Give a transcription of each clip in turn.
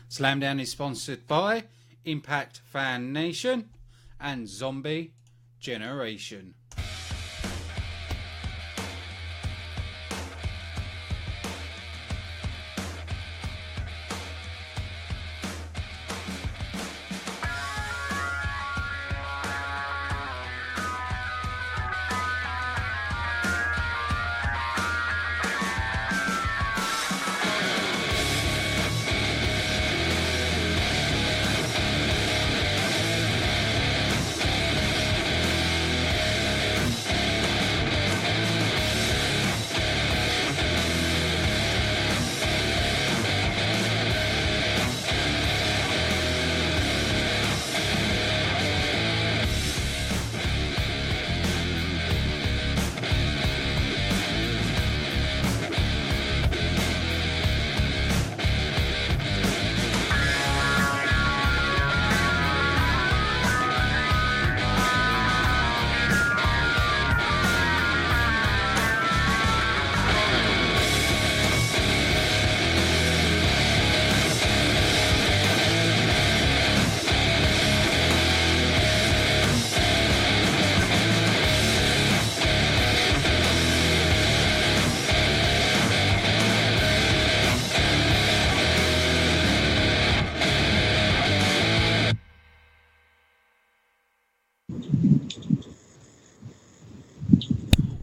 Slamdown is sponsored by Impact Fan Nation and Zombie Generation.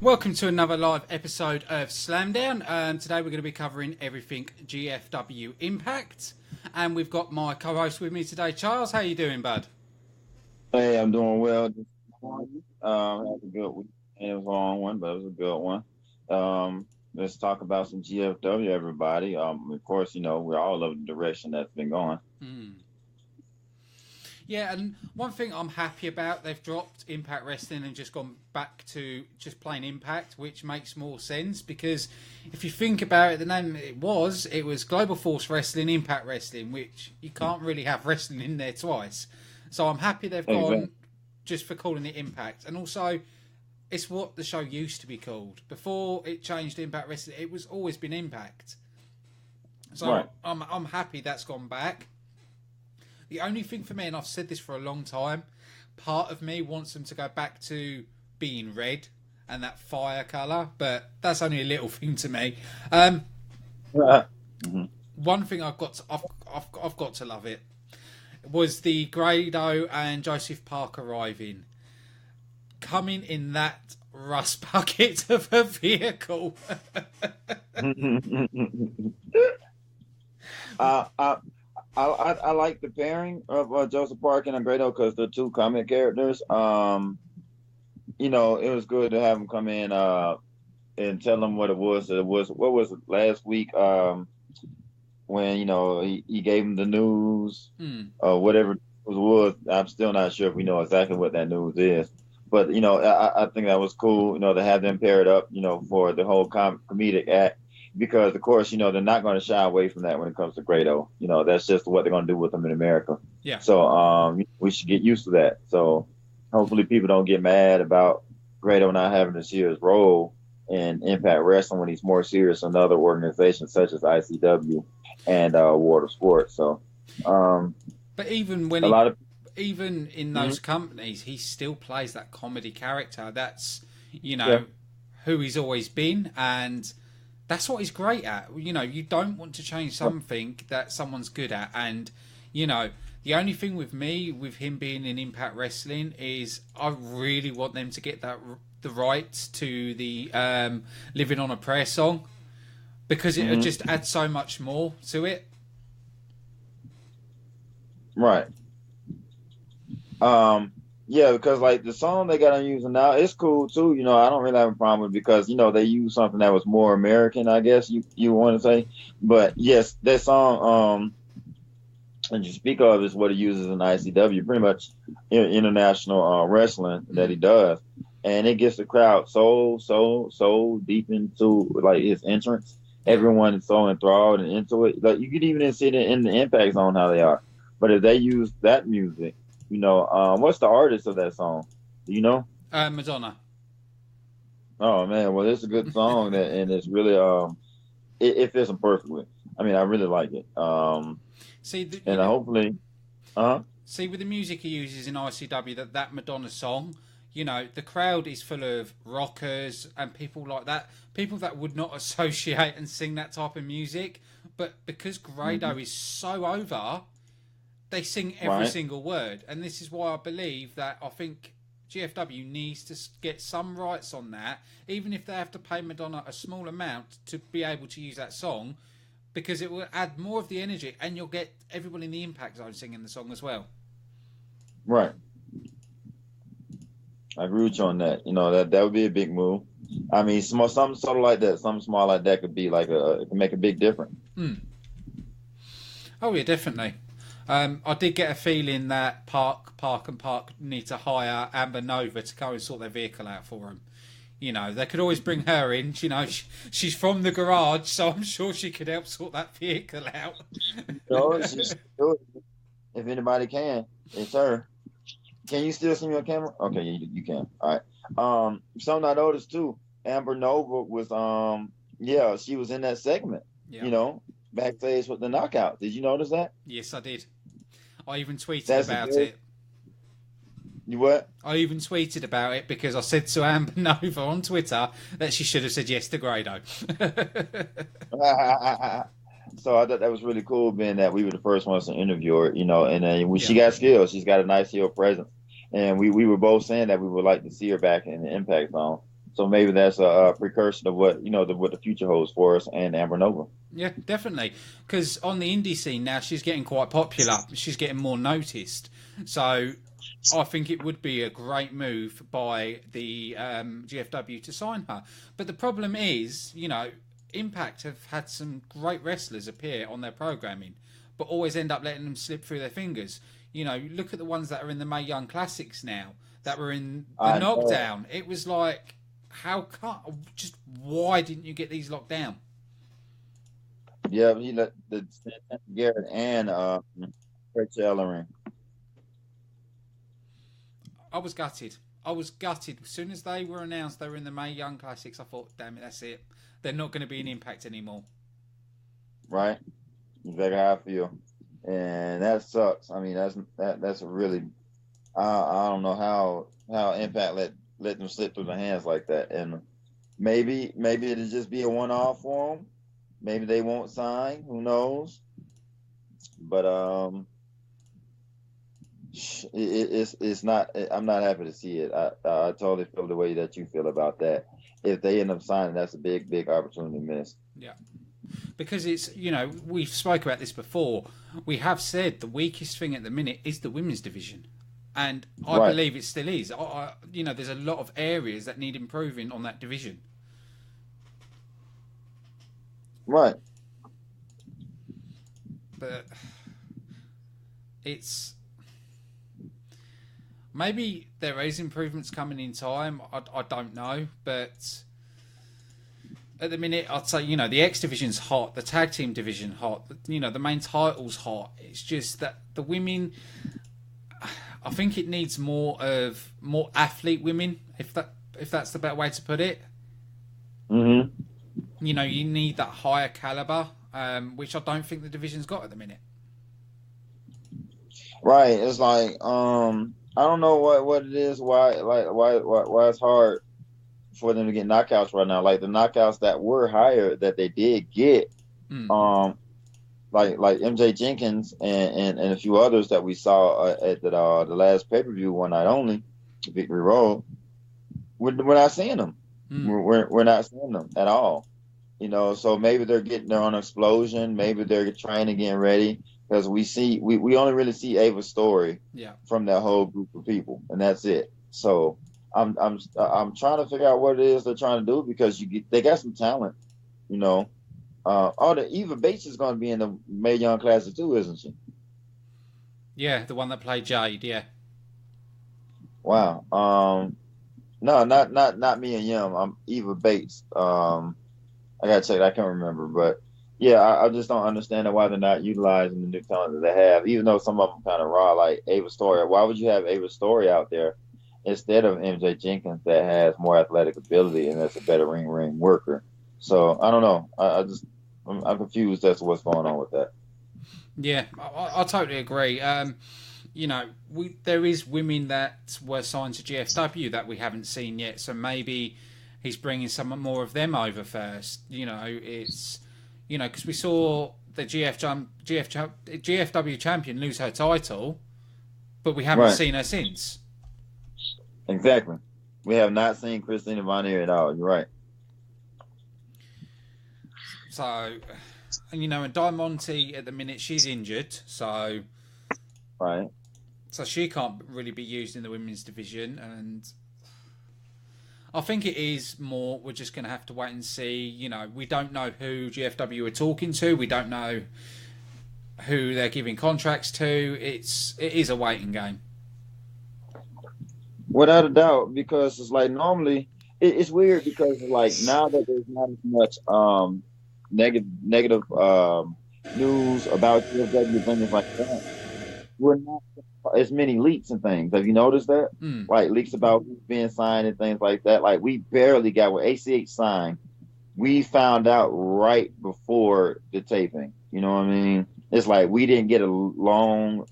Welcome to another live episode of Slamdown. Today we're going to be covering everything GFW Impact, and we've got my co-host with me today, Charles. How you doing, bud? Hey, I'm doing well. Had a good week. It was a long one, but it was a good one. Let's talk about some GFW, everybody. Of course, we're all love the direction that's been going. Yeah, and one thing I'm happy about, they've dropped Impact Wrestling and just gone back to just plain Impact, which makes more sense because if you think about it, the name it was Global Force Wrestling, Impact Wrestling, which you can't really have wrestling in there twice. So I'm happy they've gone just for calling it Impact. And also, it's what the show used to be called. Before it changed to Impact Wrestling, it was always been Impact. So I'm happy that's gone back. The only thing for me, and I've said this for a long time, part of me wants them to go back to being red and that fire colour, but that's only a little thing to me. One thing I've got to love it was the Grado and Joseph Park arriving, coming in that rust bucket of a vehicle. I like the pairing of Joseph Park and Grado because they're two comic characters. It was good to have them come in and tell them what it was. What was it last week when he gave them the news or whatever it was. I'm still not sure if we know exactly what that news is, but I think that was cool. To have them paired up. For the whole comedic act. Because, of course, they're not going to shy away from that when it comes to Grado. That's just what they're going to do with them in America. Yeah. So we should get used to that. So hopefully people don't get mad about Grado not having a serious role in Impact Wrestling when he's more serious in other organizations such as ICW and World of Sports. So, but even when even in those companies, he still plays that comedy character. That's who he's always been, and that's what he's great at. You don't want to change something that someone's good at. And, the only thing with him being in Impact Wrestling is I really want them to get the rights to the Living on a Prayer song because it would just add so much more to it. Right. Yeah, because like the song they got on using now, it's cool too. I don't really have a problem with it because they use something that was more American, I guess you want to say. But yes, that song, and you speak of is what he uses in ICW, pretty much international wrestling that he does, and it gets the crowd so deep into like his entrance. Everyone is so enthralled and into it. Like you could even see it in the Impact Zone how they are. But if they use that music. What's the artist of that song? Do you know? Madonna. Oh man, well it's a good song and it's really it fits them perfectly. I mean, I really like it. See, and hopefully, see with the music he uses in ICW, that Madonna song, the crowd is full of rockers and people like that, people that would not associate and sing that type of music, but because Grado is so over, they sing every single word, and this is why I think GFW needs to get some rights on that, even if they have to pay Madonna a small amount to be able to use that song, because it will add more of the energy, and you'll get everyone in the Impact Zone singing the song as well. Right. I agree with you on that. That would be a big move. I mean, something sort of like that, something small like that could be it could make a big difference. Oh yeah, definitely. I did get a feeling that Park need to hire Amber Nova to go and sort their vehicle out for them. They could always bring her in. She's from the garage, so I'm sure she could help sort that vehicle out. If anybody can, it's her. Can you still see me on camera? Okay, you can. All right. Something I noticed too, Amber Nova was she was in that segment. Yeah. Backstage with the knockout. Did you notice that? Yes, I did. I even tweeted about it. You what? I even tweeted about it because I said to Amber Nova on Twitter that she should have said yes to Grado. So I thought that was really cool, being that we were the first ones to interview her, and then she got skills. She's got a nice heel presence. And we were both saying that we would like to see her back in the Impact Zone. So maybe that's a precursor to what the future holds for us and Amber Nova. Yeah, definitely. Because on the indie scene now, she's getting quite popular. She's getting more noticed. So I think it would be a great move by the GFW to sign her. But the problem is, Impact have had some great wrestlers appear on their programming, but always end up letting them slip through their fingers. Look at the ones that are in the Mae Young Classics now, that were in the Knockdown. It was like, why didn't you get these locked down? Yeah, he let the Garrett and Rich Ellering. I was gutted. As soon as they were announced they were in the Mae Young Classics, I thought, damn it, that's it. They're not going to be an Impact anymore. Right. Exactly how I feel. And that sucks. I mean, that's a really, I don't know how Impact let them slip through the hands like that. And maybe it'll just be a one-off for them. Maybe they won't sign. Who knows? But it's not. I'm not happy to see it. I totally feel the way that you feel about that. If they end up signing, that's a big opportunity missed. Yeah, because it's we've spoke about this before. We have said the weakest thing at the minute is the women's division, and I believe it still is. There's a lot of areas that need improving on that division. Right. But it's maybe there is improvements coming in time. I don't know, but at the minute I'd say the X division's hot, the tag team division hot, the main title's hot. It's just that the women, I think it needs more athlete women, if that's the better way to put it. Mm-hmm. You need that higher caliber, which I don't think the division's got at the minute. Right. It's like I don't know what it is. Why it's hard for them to get knockouts right now. Like the knockouts that were higher that they did get, like MJ Jenkins and a few others that we saw at the last pay-per-view one night only, Victory Road. We're not seeing them. We're not seeing them at all. So maybe they're getting their own explosion. Maybe they're training, getting ready. Because we only really see Ava's story from that whole group of people, and that's it. So I'm trying to figure out what it is they're trying to do, because they got some talent, the Eva Bates is going to be in the Mae Young Classic too, isn't she? Yeah, the one that played Jade. Yeah. Wow. No, not Mia Yim. I'm Eva Bates. I gotta check. I can't remember, but. Yeah, I just don't understand why they're not utilizing the new talent that they have, even though some of them kind of raw, like Ava Story. Why would you have Ava Story out there instead of MJ Jenkins, that has more athletic ability and that's a better ring worker? So I don't know. I'm confused as to what's going on with that. Yeah, I totally agree. You know, there is women that were signed to GFW that we haven't seen yet, so maybe he's bringing some more of them over first. You know, it's because we saw the GFW champion lose her title, but we haven't Right. seen her since. Exactly. We have not seen Christina Von Erich at all. You're right. So, and Diamante at the minute she's injured, Right. so she can't really be used in the women's division, and I think it is more. We're just going to have to wait and see. You know, we don't know who GFW are talking to. We don't know who they're giving contracts to. It is a waiting game. Without a doubt, because it's like normally it's weird because like now that there's not as much negative news about GFW things like that, we're not as many leaks and things. Have you noticed that? Mm. Like leaks about who's being signed and things like that. Like we barely got with ACH signed. We found out right before the taping. You know what I mean? It's like we didn't get a long.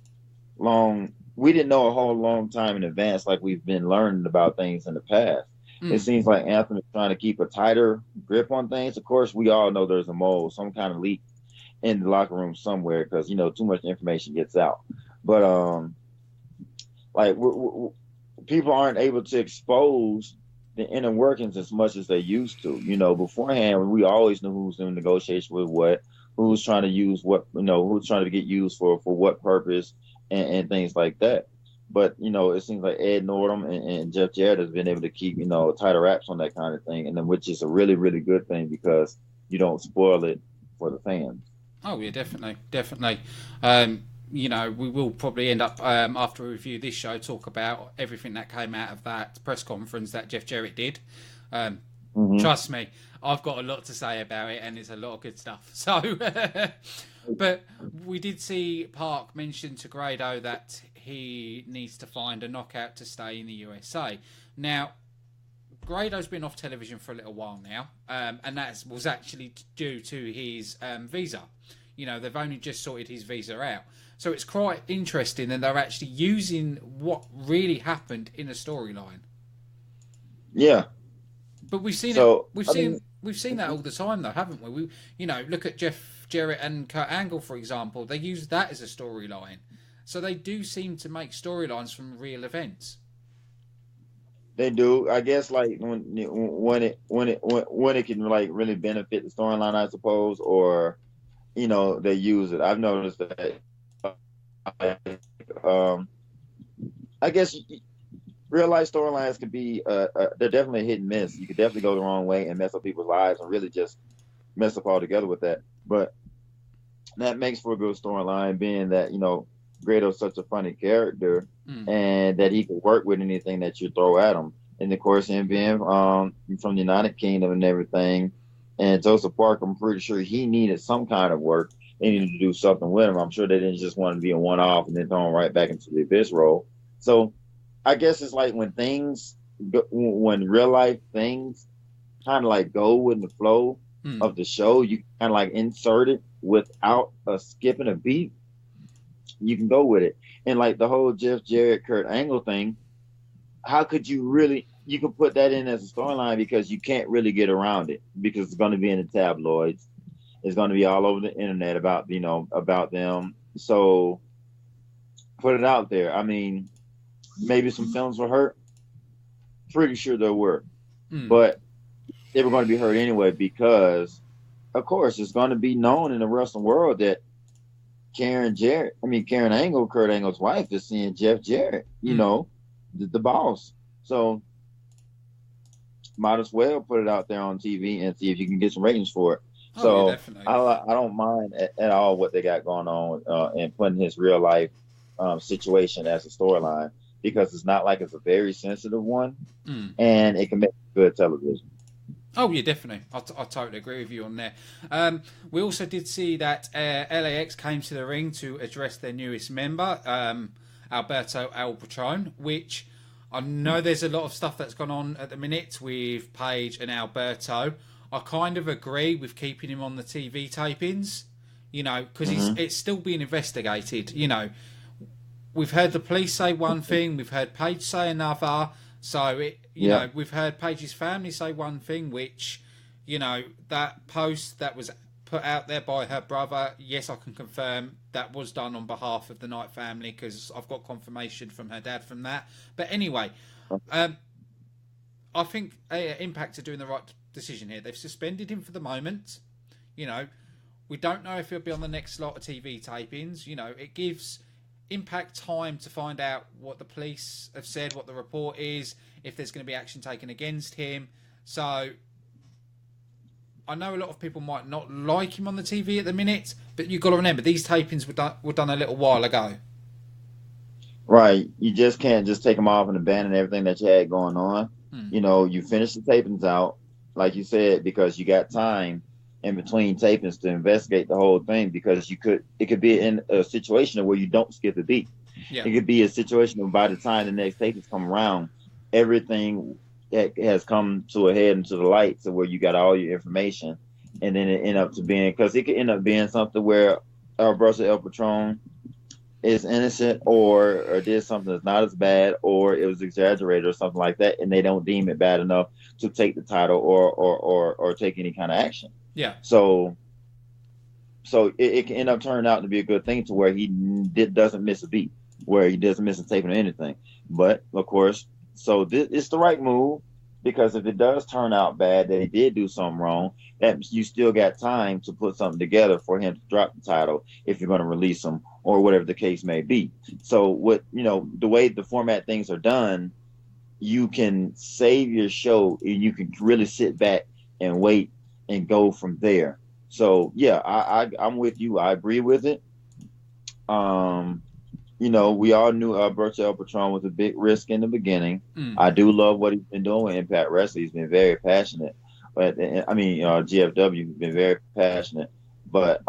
We didn't know a whole long time in advance, like we've been learning about things in the past. Mm. It seems like Anthem is trying to keep a tighter grip on things. Of course, we all know there's a mole, some kind of leak in the locker room somewhere because too much information gets out. But like people aren't able to expose the inner workings as much as they used to. Beforehand, we always knew who's in negotiation with what, who's trying to use what, who's trying to get used for what purpose, and things like that. But it seems like Ed Nordum and Jeff Jarrett has been able to keep tighter wraps on that kind of thing, and then which is a really, really good thing because you don't spoil it for the fans. Oh yeah, definitely. We will probably end up after we review this show talk about everything that came out of that press conference that Jeff Jarrett did. Trust me, I've got a lot to say about it, and it's a lot of good stuff. So, but we did see Park mention to Grado that he needs to find a knockout to stay in the USA. Now, Grado's been off television for a little while now, and that was actually due to his visa. They've only just sorted his visa out. So it's quite interesting that they're actually using what really happened in a storyline. Yeah. But we've seen we've seen that all the time though, haven't we? Look at Jeff Jarrett and Kurt Angle, for example. They use that as a storyline. So they do seem to make storylines from real events. They do. I guess like when it can like really benefit the storyline, I suppose, or they use it. I've noticed that. I guess real life storylines could be they're definitely hit and miss. You could definitely go the wrong way and mess up people's lives and really just mess up altogether with that. But that makes for a good storyline, being that Grado's such a funny character and that he could work with anything that you throw at him. And of course, him being from the United Kingdom and everything, and Joseph Parker, I'm pretty sure he needed some kind of work. They needed to do something with him. I'm sure they didn't just want to be a one-off and then throw him right back into the abyss role. So I guess it's like when real life things kind of like go with the flow of the show, you kind of like insert it without skipping a beat. You can go with it. And like the whole Jeff Jarrett, Kurt Angle thing, how could you can put that in as a storyline because you can't really get around it because it's going to be in the tabloids. It's going to be all over the internet about them. So put it out there. I mean, maybe some feelings were hurt. Pretty sure there were. But they were going to be hurt anyway because, of course, it's going to be known in the wrestling world that Karen Angle, Kurt Angle's wife, is seeing Jeff Jarrett, the boss. So might as well put it out there on TV and see if you can get some ratings for it. So yeah, I don't mind at all what they got going on and putting his real life situation as a storyline because it's not like it's a very sensitive one and it can make good television. Oh yeah, definitely. I totally agree with you on there. We also did see that LAX came to the ring to address their newest member, Alberto El Patron, which I know there's a lot of stuff that's gone on at the minute with Paige and Alberto. I kind of agree with keeping him on the TV tapings. You know, because it's still being investigated. You know, we've heard the police say one thing, we've heard Paige say another. So you know, we've heard Paige's family say one thing, which, you know, that post that was put out there by her brother, yes, I can confirm that was done on behalf of the Knight family, because I've got confirmation from her dad from that. But anyway, I think Impact are doing the right decision here. They've suspended him for the moment. You know, we don't know if he'll be on the next lot of TV tapings. You know, it gives Impact time to find out what the police have said, what the report is, if there's going to be action taken against him. So I know a lot of people might not like him on the TV at the minute, but you've got to remember, these tapings were done a little while ago. Right. You just can't just take them off and abandon everything that you had going on. You know, you finish the tapings out, like you said, because you got time in between tapings to investigate the whole thing, because it could be in a situation where you don't skip a beat. Yeah. It could be a situation where by the time the next tapings come around, everything has come to a head and to the light, to where you got all your information, and then it end up to being, because it could end up being something where Alberto El Patron is innocent, or did something that's not as bad, or it was exaggerated or something like that, and they don't deem it bad enough to take the title or take any kind of action. Yeah. So it can end up turning out to be a good thing, to where he doesn't miss a beat, where he doesn't miss a taping or anything. But of course, so it's the right move, because if it does turn out bad, that he did do something wrong, that you still got time to put something together for him to drop the title if you're going to release him, or whatever the case may be. So the way the format things are done, you can save your show and you can really sit back and wait and go from there. So yeah, I'm with you. I agree with it. You know, we all knew Alberto El Patron was a big risk in the beginning. I do love what he's been doing with Impact Wrestling. He's been very passionate. But I mean, GFW has been very passionate. But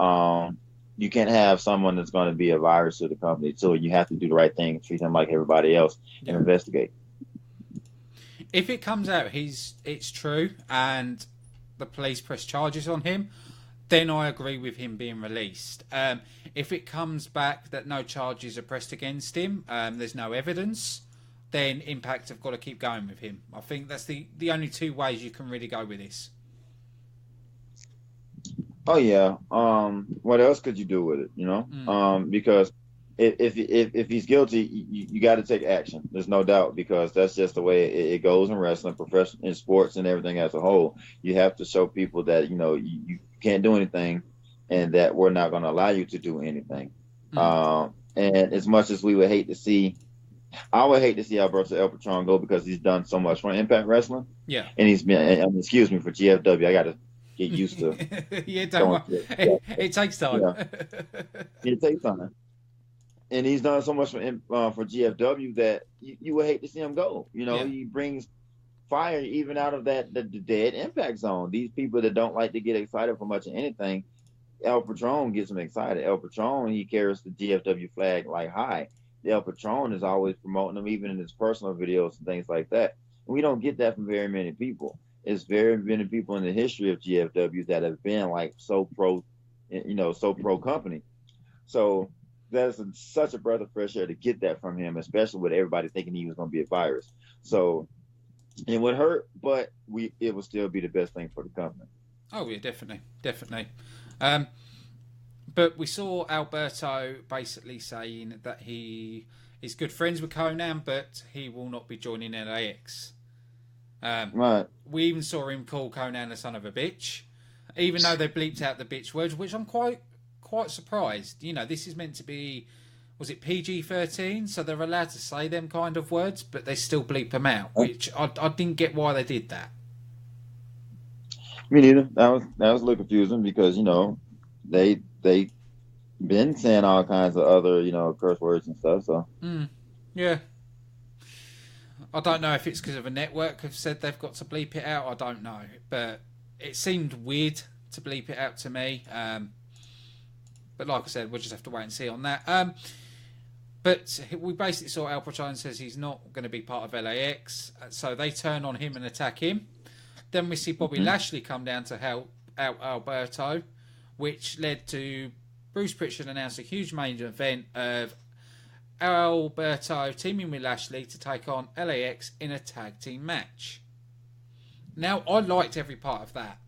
you can't have someone that's going to be a virus to the company too. You have to do the right thing, treat him like everybody else, and investigate. If it comes out it's true and the police press charges on him, then I agree with him being released. If it comes back that no charges are pressed against him, there's no evidence, then Impact have got to keep going with him. I think that's the only two ways you can really go with this. Oh yeah. What else could you do with it? You know, because if he's guilty, you got to take action. There's no doubt, because that's just the way it goes in wrestling, professional, in sports, and everything as a whole. You have to show people that you can't do anything, and that we're not going to allow you to do anything. And as much as we would hate to see, I would hate to see Alberto El Patron go, because he's done so much for Impact Wrestling. Yeah, and he's been. Excuse me, for GFW, I got to get used to. Yeah, don't worry. It takes time. Yeah. It takes time. And he's done so much for GFW that you would hate to see him go. You know, he brings fire even out of the dead Impact zone. These people that don't like to get excited for much of anything, El Patron gets them excited. El Patron, he carries the GFW flag like high. El Patron is always promoting them, even in his personal videos and things like that. And we don't get that from very many people. It's very many people in the history of GFW that have been like so pro company. So that's such a breath of fresh air to get that from him, especially with everybody thinking he was going to be a virus. So it would hurt, but it would still be the best thing for the company. Oh yeah, definitely. But we saw Alberto basically saying that he is good friends with Conan, but he will not be joining LAX. Right. We even saw him call Conan a son of a bitch, even though they bleeped out the bitch words, which I'm quite surprised. You know, this is meant to be, was it PG-13? So they're allowed to say them kind of words, but they still bleep them out, which I didn't get why they did that. Me neither. That was a little confusing, because they been saying all kinds of other curse words and stuff. So yeah, I don't know if it's because of a network have said they've got to bleep it out. I don't know, but it seemed weird to bleep it out to me. But like I said, we'll just have to wait and see on that. But we basically saw El Patron says he's not going to be part of LAX, so they turn on him and attack him. Then we see Bobby Lashley come down to help out Alberto, which led to Bruce Pritchard announced a huge main event of Alberto teaming with Lashley to take on LAX in a tag team match. Now, I liked every part of that.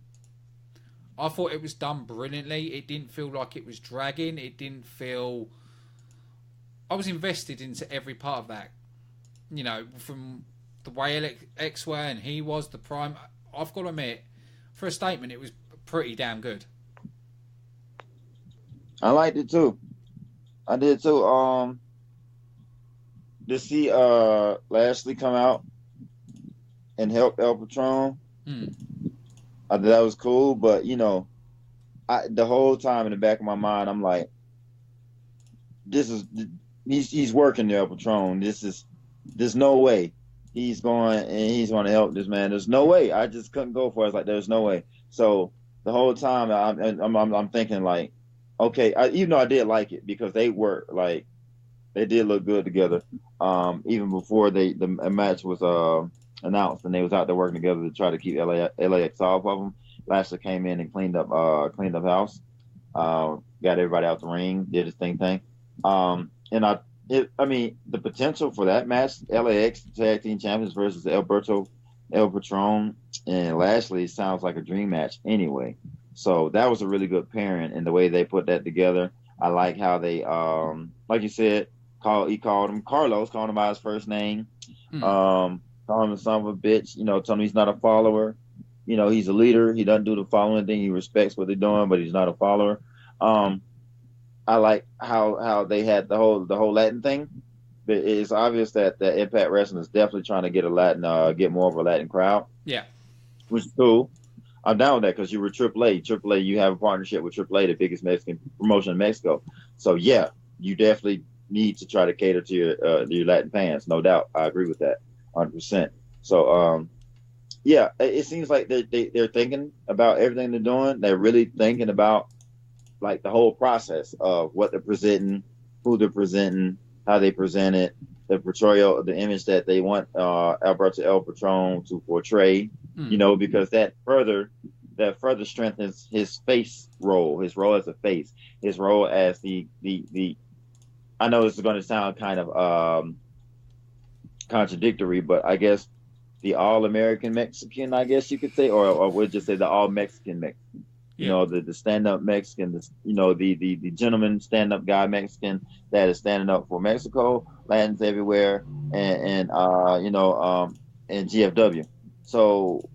I thought it was done brilliantly. It didn't feel like it was dragging. It didn't feel... I was invested into every part of that. You know, from the way LX were and he was, the prime... I've got to admit, for a statement, it was pretty damn good. I liked it too. I did too. To see Lashley come out and help El Patron, I thought that was cool. But you know, the whole time in the back of my mind, I'm like, he's working the El Patron. There's no way he's going to help this man. There's no way. I just couldn't go for it. I was like, there's no way. So the whole time I'm thinking like, okay, even though I did like it because they were like, they did look good together. Even before the match was announced and they was out there working together to try to keep LAX off of them. Lashley came in and cleaned up house, got everybody out the ring, did his thing. And the potential for that match, LAX tag team champions versus Alberto, El Patron, and Lashley sounds like a dream match anyway. So that was a really good pairing, and the way they put that together, I like how they, like you said, he called him Carlos, called him by his first name, called him a son of a bitch, you know, told him he's not a follower, you know, he's a leader, he doesn't do the following thing, he respects what they're doing, but he's not a follower. I like how they had the whole Latin thing. But it's obvious that Impact Wrestling is definitely trying to get get more of a Latin crowd. Yeah, which is cool. I'm down with that because you were AAA. AAA, you have a partnership with AAA, the biggest Mexican promotion in Mexico. So yeah, you definitely need to try to cater to your Latin fans, no doubt. I agree with that, 100%. So yeah, it seems like they're thinking about everything they're doing. They're really thinking about like the whole process of what they're presenting, who they're presenting, how they present it, the portrayal of the image that they want Alberto El Patron to portray, you know, because that further strengthens his face role, his role as a face, his role as the I know this is going to sound kind of contradictory, but I guess the all-American Mexican, I guess you could say, or we'll just say the all-Mexican Mexican. You know, the stand-up Mexican, the gentleman stand-up guy Mexican that is standing up for Mexico, Latins everywhere, and GFW. So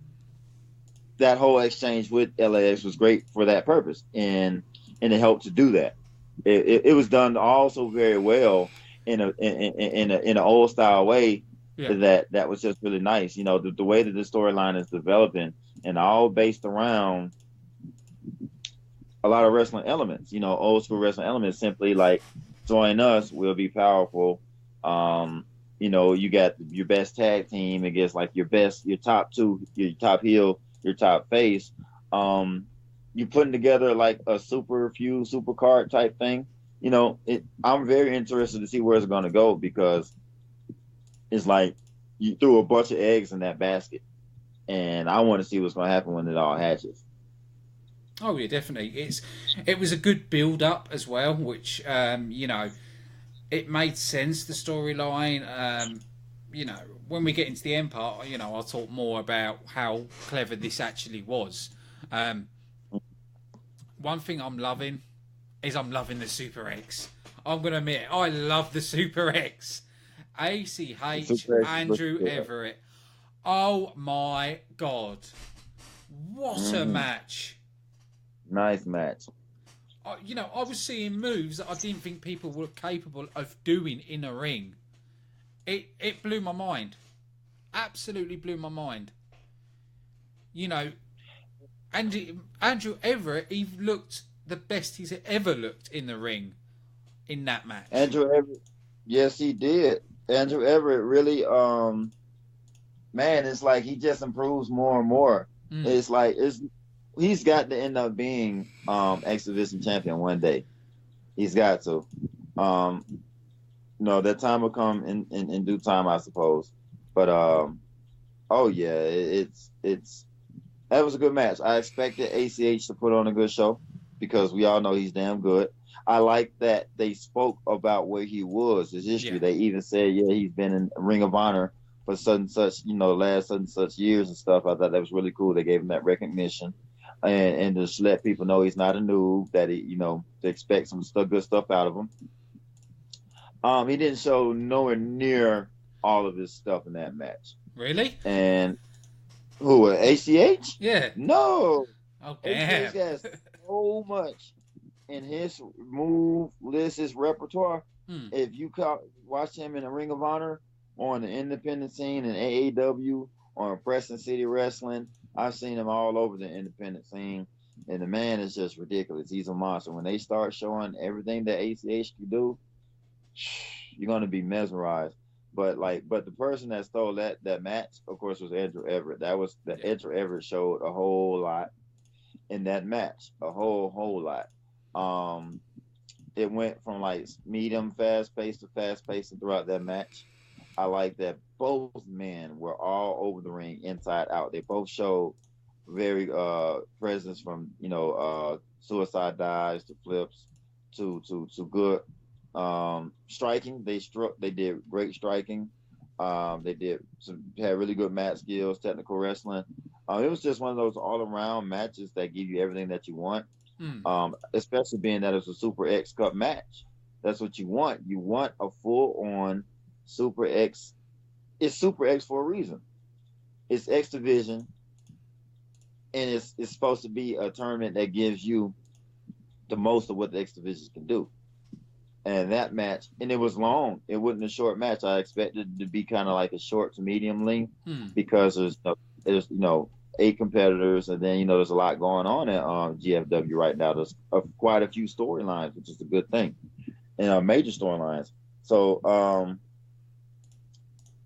that whole exchange with LAX was great for that purpose, and it helped to do that. It was done also very well in an old style way. Yeah. That was just really nice. You know, the way that the storyline is developing, and all based around a lot of wrestling elements, you know, old school wrestling elements, simply like join us, we'll be powerful. You know, you got your best tag team against like your top two, your top heel, your top face. You putting together like a super card type thing. You know, I'm very interested to see where it's going to go because it's like you threw a bunch of eggs in that basket, and I want to see what's going to happen when it all hatches. Oh yeah, definitely. It was a good build up as well, which you know, it made sense, the storyline. You know, when we get into the end part, you know, I'll talk more about how clever this actually was. One thing I'm loving the Super X. I'm gonna admit, I love the Super X. ACH Andrew Everett. Oh my god, what a match! Nice match. You know, I was seeing moves that I didn't think people were capable of doing in a ring. It blew my mind. Absolutely blew my mind. You know, and Andrew Everett, he looked the best he's ever looked in the ring in that match. Andrew Everett, yes, he did. Andrew Everett really, man, it's like he just improves more and more. It's like he's got to end up being X-Division champion one day. He's got to. No, that time will come in due time, I suppose. But oh yeah, it's that was a good match. I expected ACH to put on a good show because we all know he's damn good. I like that they spoke about where he was, his history. They even said, yeah, he's been in Ring of Honor for such and such, last such and such years and stuff. I thought that was really cool. They gave him that recognition, and just let people know he's not a noob. That he, to expect some good stuff out of him. He didn't show nowhere near all of his stuff in that match. Really? And who? ACH? Yeah. No. Oh damn. ACH has so much in his move list, his repertoire. If you watch him in the Ring of Honor, on the independent scene in AAW, on Preston City Wrestling, I've seen him all over the independent scene, and the man is just ridiculous. He's a monster. When they start showing everything that ACH can do, you're gonna be mesmerized. But the person that stole that match, of course, was Andrew Everett. Andrew Everett showed a whole lot in that match, a whole lot. It went from like medium fast paced to fast paced throughout that match. I like that both men were all over the ring, inside out. They both showed very presence from suicide dives to flips to good striking. They did great striking. They had really good mat skills, technical wrestling. It was just one of those all around matches that give you everything that you want. Especially being that it's a Super X Cup match. That's what you want. You want a full on Super X. It's Super X for a reason. It's X Division, and it's supposed to be a tournament that gives you the most of what the X Divisions can do. And that match, and it was long. It wasn't a short match. I expected it to be kind of like a short to medium length because there's 8 competitors, and then there's a lot going on at GFW right now. There's quite a few storylines, which is a good thing, and major storylines. So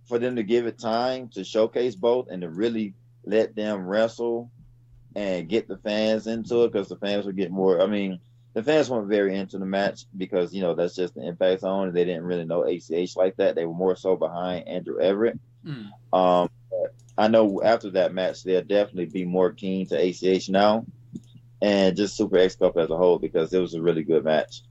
for them to give it time to showcase both and to really let them wrestle and get the fans into it, because the fans would get more. I mean, the fans weren't very into the match because that's just the Impact Zone. They didn't really know ACH like that. They were more so behind Andrew Everett. I know after that match, they'll definitely be more keen to ACH now, and just Super X Cup as a whole, because it was a really good match,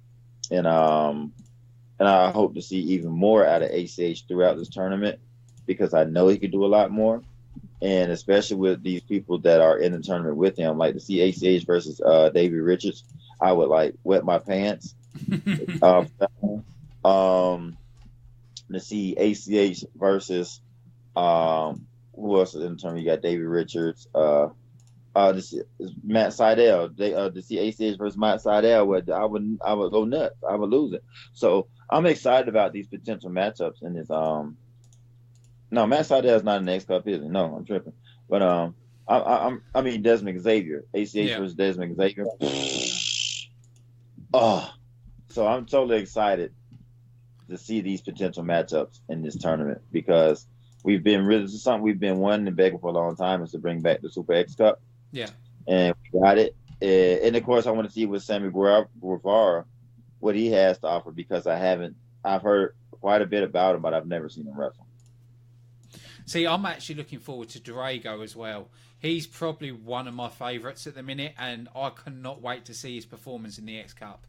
and I hope to see even more out of ACH throughout this tournament, because I know he could do a lot more, and especially with these people that are in the tournament with him, like to see ACH versus Davey Richards, I would like wet my pants. To see ACH versus who else is in the tournament? You got Davey Richards, this is Matt Seidel. To see ACH versus Matt Seidel, I would go nuts. I would lose it. So I'm excited about these potential matchups in this. No, Matt Seidel is not an X Cup, is he? No, I'm tripping. But I mean Desmond Xavier, ACH versus Desmond Xavier. So I'm totally excited to see these potential matchups in this tournament, because this is something we've been wanting and begging for a long time, is to bring back the Super X Cup. Yeah. And we got it. And of course I want to see with Sammy Guevara what he has to offer, because I've heard quite a bit about him, but I've never seen him wrestle. See, I'm actually looking forward to Drago as well. He's probably one of my favourites at the minute, and I cannot wait to see his performance in the X Cup.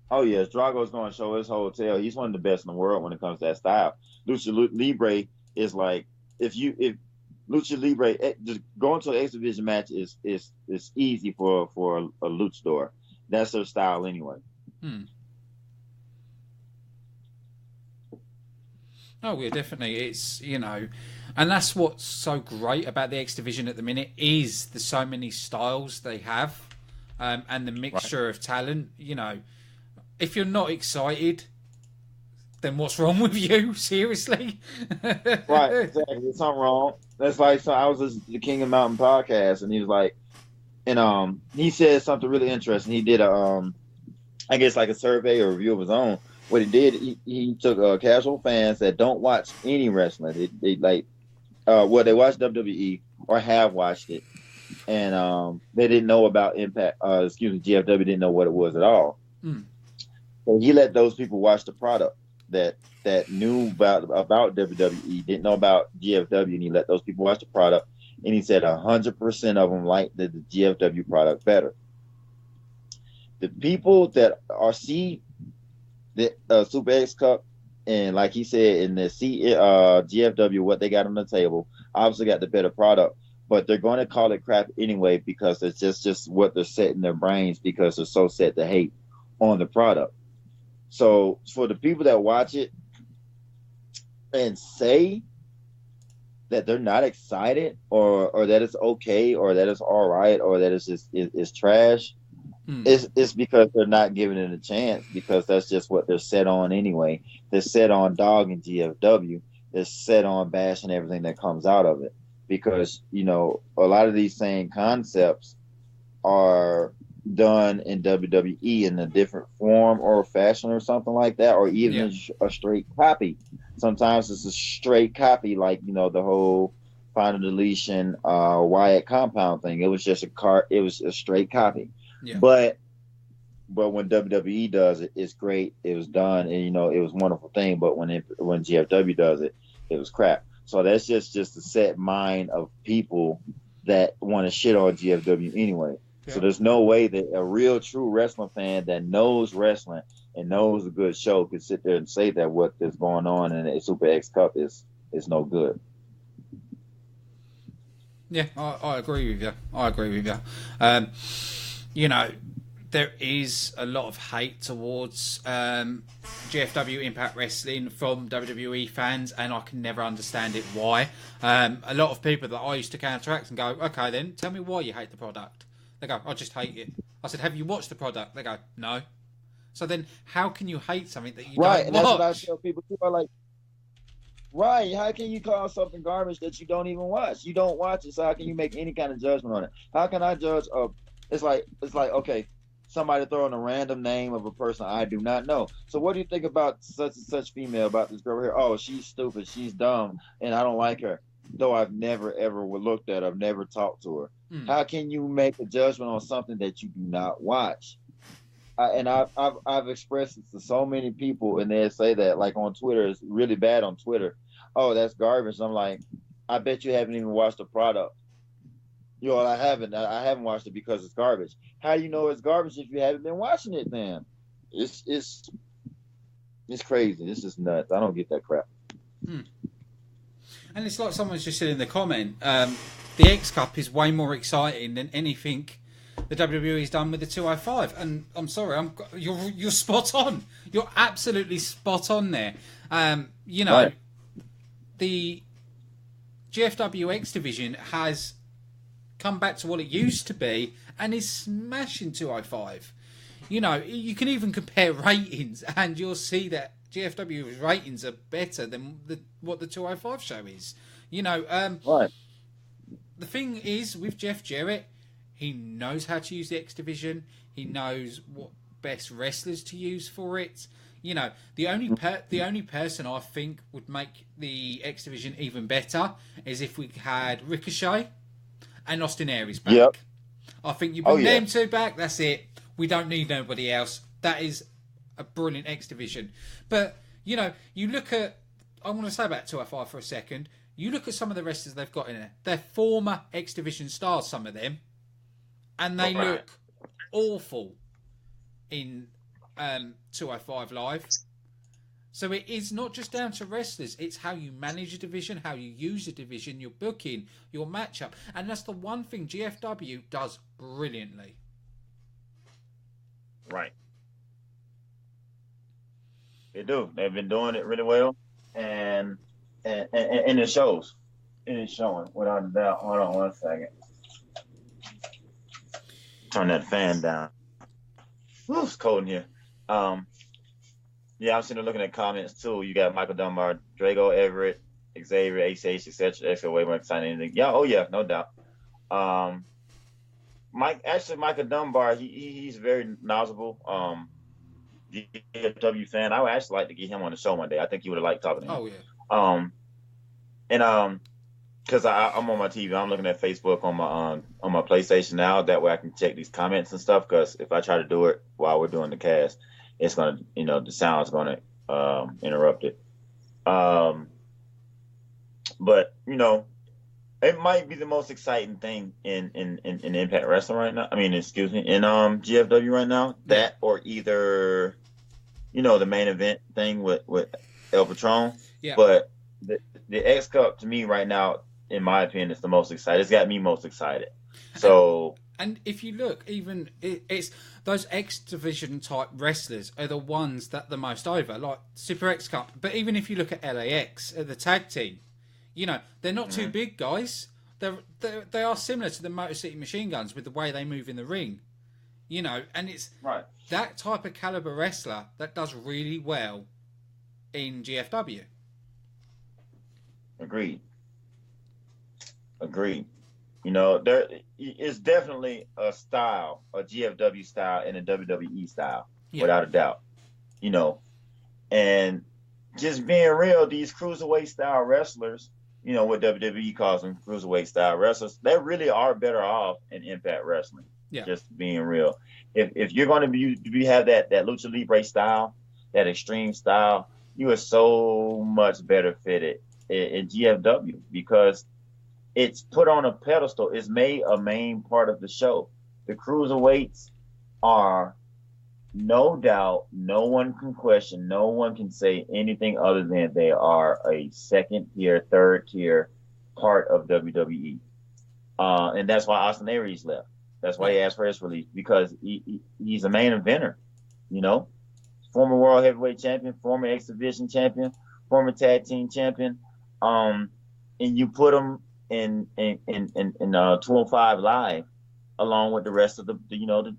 Oh yes, Drago's going to show his whole tail. He's one of the best in the world when it comes to that style. Lucha Libre is like, if Lucha Libre, just going to an X Division match is easy for a luchador. That's their style anyway. Oh, yeah, definitely. It's, and that's what's so great about the X Division at the minute, is there's so many styles they have, and the mixture of talent. If you're not excited, then what's wrong with you? Seriously? Right, exactly. There's something wrong. That's like, I was listening to the King of Mountain podcast, and he was like, and he said something really interesting. He did I guess like a survey or review of his own. What he did, he took casual fans that don't watch any wrestling. They like, they watch WWE or have watched it, and they didn't know about Impact. GFW didn't know what it was at all. So he let those people watch the product that knew about WWE, didn't know about GFW, and he let those people watch the product, and he said 100% of them liked the GFW product better. the people that are see the Super X Cup, and like he said in the GFW, what they got on the table, obviously got the better product, but they're going to call it crap anyway because it's just what they're set in their brains because they're so set to hate on the product. So for the people that watch it and say that they're not excited or that it's okay or that it's all right or that it's just it's trash, it's because they're not giving it a chance because that's just what they're set on anyway. They're set on dogging GFW. They're set on bashing everything that comes out of it because, you know, a lot of these same concepts are done in WWE in a different form or fashion or something like that, or even a straight copy. Sometimes it's a straight copy, like, you know, the whole final deletion Wyatt compound thing. It was just it was a straight copy. Yeah. But when WWE does it, it's great. It was done, and you know, it was a wonderful thing. But when GFW does it, it was crap. So that's just a set mind of people that want to shit on GFW anyway. Yeah. So there's no way that a real true wrestling fan that knows wrestling and knows a good show could sit there and say that what is going on in the Super X Cup is no good. Yeah, I agree with you. You know, there is a lot of hate towards GFW Impact Wrestling from WWE fans, and I can never understand it why. A lot of people that I used to counteract and go, okay then, tell me why you hate the product. They go, I just hate it. I said, have you watched the product? They go, no. So then how can you hate something that you don't watch? Right, and that's what I tell people too. Like, right, how can you call something garbage that you don't even watch? You don't watch it, so how can you make any kind of judgment on it? How can I judge it's like okay, somebody throwing a random name of a person I do not know. So what do you think about such and such female, about this girl here? Oh, she's stupid, she's dumb, and I don't like her. Though I've never ever looked at her, I've never talked to her. How can you make a judgment on something that you do not watch? I've expressed it to so many people, and they say that, like on Twitter, it's really bad on Twitter. Oh, that's garbage. I'm like, I bet you haven't even watched the product. You know, I haven't watched it because it's garbage. How do you know it's garbage if you haven't been watching it? Then it's crazy. This is nuts. I don't get that crap. And it's like someone's just said in the comment, the X Cup is way more exciting than anything the WWE's done with the 205. And I'm sorry, you're spot on. You're absolutely spot on there. You know, right. The GFW X division has come back to what it used to be and is smashing 205. You know, you can even compare ratings and you'll see that GFW's ratings are better than what the 205 show is. You know, right. The thing is, with Jeff Jarrett, he knows how to use the X division. He knows what best wrestlers to use for it. You know, the only person I think would make the X division even better is if we had Ricochet and Austin Aries back. Yep. I think you bring them two back, that's it. We don't need nobody else. That is a brilliant X division. But, you know, you look at, I want to say about 205 for a second. You look at some of the wrestlers they've got in there. They're former X division stars, some of them. And they look awful in 205 Live. So it is not just down to wrestlers. It's how you manage a division, how you use a division, your booking, your matchup. And that's the one thing GFW does brilliantly. Right. They do. They've been doing it really well. And it shows. It is showing, without a doubt. Hold on one second. Turn that fan down. Whew, it's cold in here. Yeah, I'm sitting there looking at comments too. You got Michael Dunbar, Drago Everett, Xavier, ACH, etc. Extra way more exciting than anything. Yeah, oh yeah, no doubt. Michael Dunbar, he's very knowledgeable. DFW fan. I would actually like to get him on the show one day. I think he would have liked talking to him. Oh yeah. Because I'm on my TV, I'm looking at Facebook on my PlayStation now. That way I can check these comments and stuff. Because if I try to do it while we're doing the cast, it's gonna, the sound's gonna interrupt it. But It might be the most exciting thing in Impact Wrestling right now. I mean, excuse me, in GFW right now. That or either the main event thing with El Patron. Yeah. But the X Cup to me right now, in my opinion, is the most excited. It's got me most excited. So. And if you look, even it's those X Division type wrestlers are the ones that the most over, like Super X Cup. But even if you look at LAX, at the tag team, they're not too big guys. They are similar to the Motor City Machine Guns with the way they move in the ring, and it's right. That type of caliber wrestler that does really well in GFW. Agreed. There is definitely a style, a GFW style and a WWE style, without a doubt. And just being real, these cruiserweight style wrestlers, what WWE calls them, cruiserweight style wrestlers, they really are better off in Impact Wrestling. Yeah. Just being real. If you're going to have that Lucha Libre style, that extreme style, you are so much better fitted in GFW because it's put on a pedestal. It's made a main part of the show. The cruiserweights are, no doubt, no one can question, no one can say anything other than they are a second tier, third tier part of WWE. And that's why Austin Aries left. That's why he asked for his release, because he's a main eventer, former World Heavyweight Champion, former X Division Champion, former Tag Team Champion. And you put him in 205 Live, along with the rest of the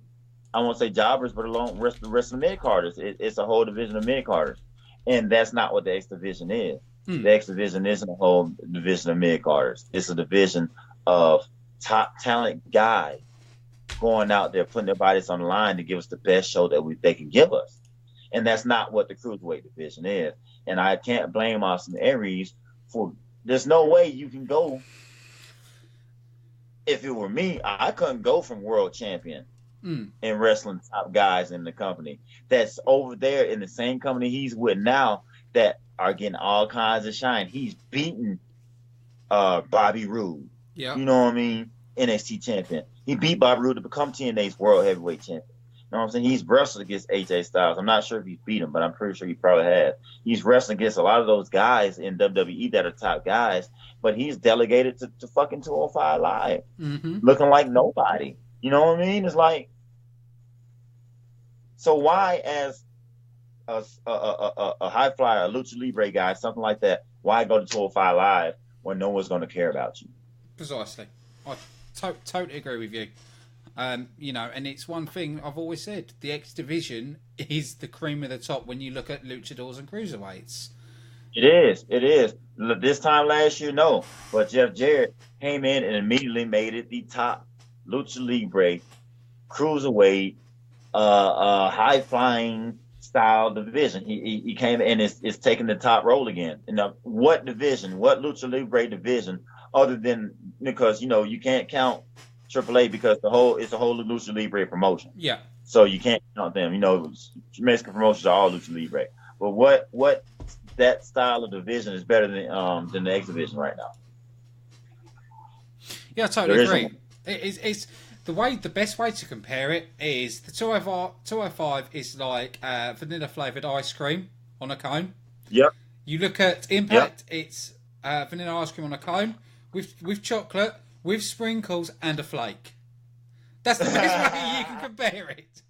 I won't say jobbers, but along with the rest of the mid carders. It's a whole division of mid carders, and that's not what the X Division is. The X Division isn't a whole division of mid carders. It's a division of top talent guys going out there, putting their bodies on the line to give us the best show that they can give us, and that's not what the cruiserweight division is. And I can't blame Austin Aries for. There's no way you can go. If it were me, I couldn't go from world champion and wrestling top guys in the company that's over there in the same company he's with now that are getting all kinds of shine. He's beaten Bobby Roode. Yeah. You know what I mean? NXT champion. He beat Bobby Roode to become TNA's world heavyweight champion. You know what I'm saying? He's wrestled against AJ Styles. I'm not sure if he's beat him, but I'm pretty sure he probably has. He's wrestling against a lot of those guys in WWE that are top guys, but he's delegated to fucking 205 Live, looking like nobody. You know what I mean? It's like, so why, as a high flyer, a lucha libre guy, something like that, why go to 205 Live when no one's going to care about you? Precisely. I totally agree with you. And it's one thing I've always said, the X Division is the cream of the top when you look at luchadors and cruiserweights. It is. This time last year, no. But Jeff Jarrett came in and immediately made it the top lucha libre, cruiserweight, high-flying style division. He came in and is taking the top role again. And what division, what lucha libre division, other than, because, you can't count AAA because it's a whole Lucha Libre promotion. Yeah. So you can't count them. Mexican promotions are all Lucha Libre. But what that style of division is better than the X Division right now? Yeah, I totally agree. It's the best way to compare it is the 205 is like vanilla flavored ice cream on a cone. Yep. You look at Impact, it's vanilla ice cream on a cone with chocolate, with sprinkles and a flake. That's the best way you can compare it.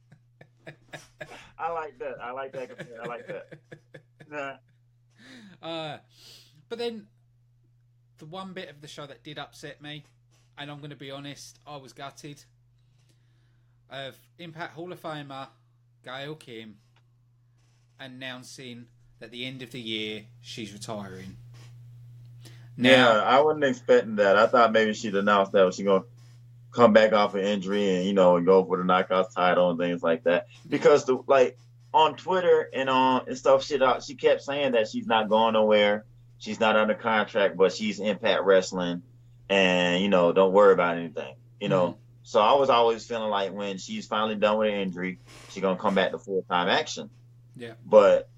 I like that. I like that. Nah. But then the one bit of the show that did upset me, and I'm going to be honest, I was gutted, of Impact Hall of Famer Gail Kim announcing that at the end of the year she's retiring. Now, I wasn't expecting that. I thought maybe she'd announced that she's going to come back off an injury and, and go for the Knockouts title and things like that. Because, on Twitter and stuff, she kept saying that she's not going nowhere. She's not under contract, but she's Impact Wrestling. And, don't worry about anything, So I was always feeling like when she's finally done with her injury, she's going to come back to full-time action. Yeah. But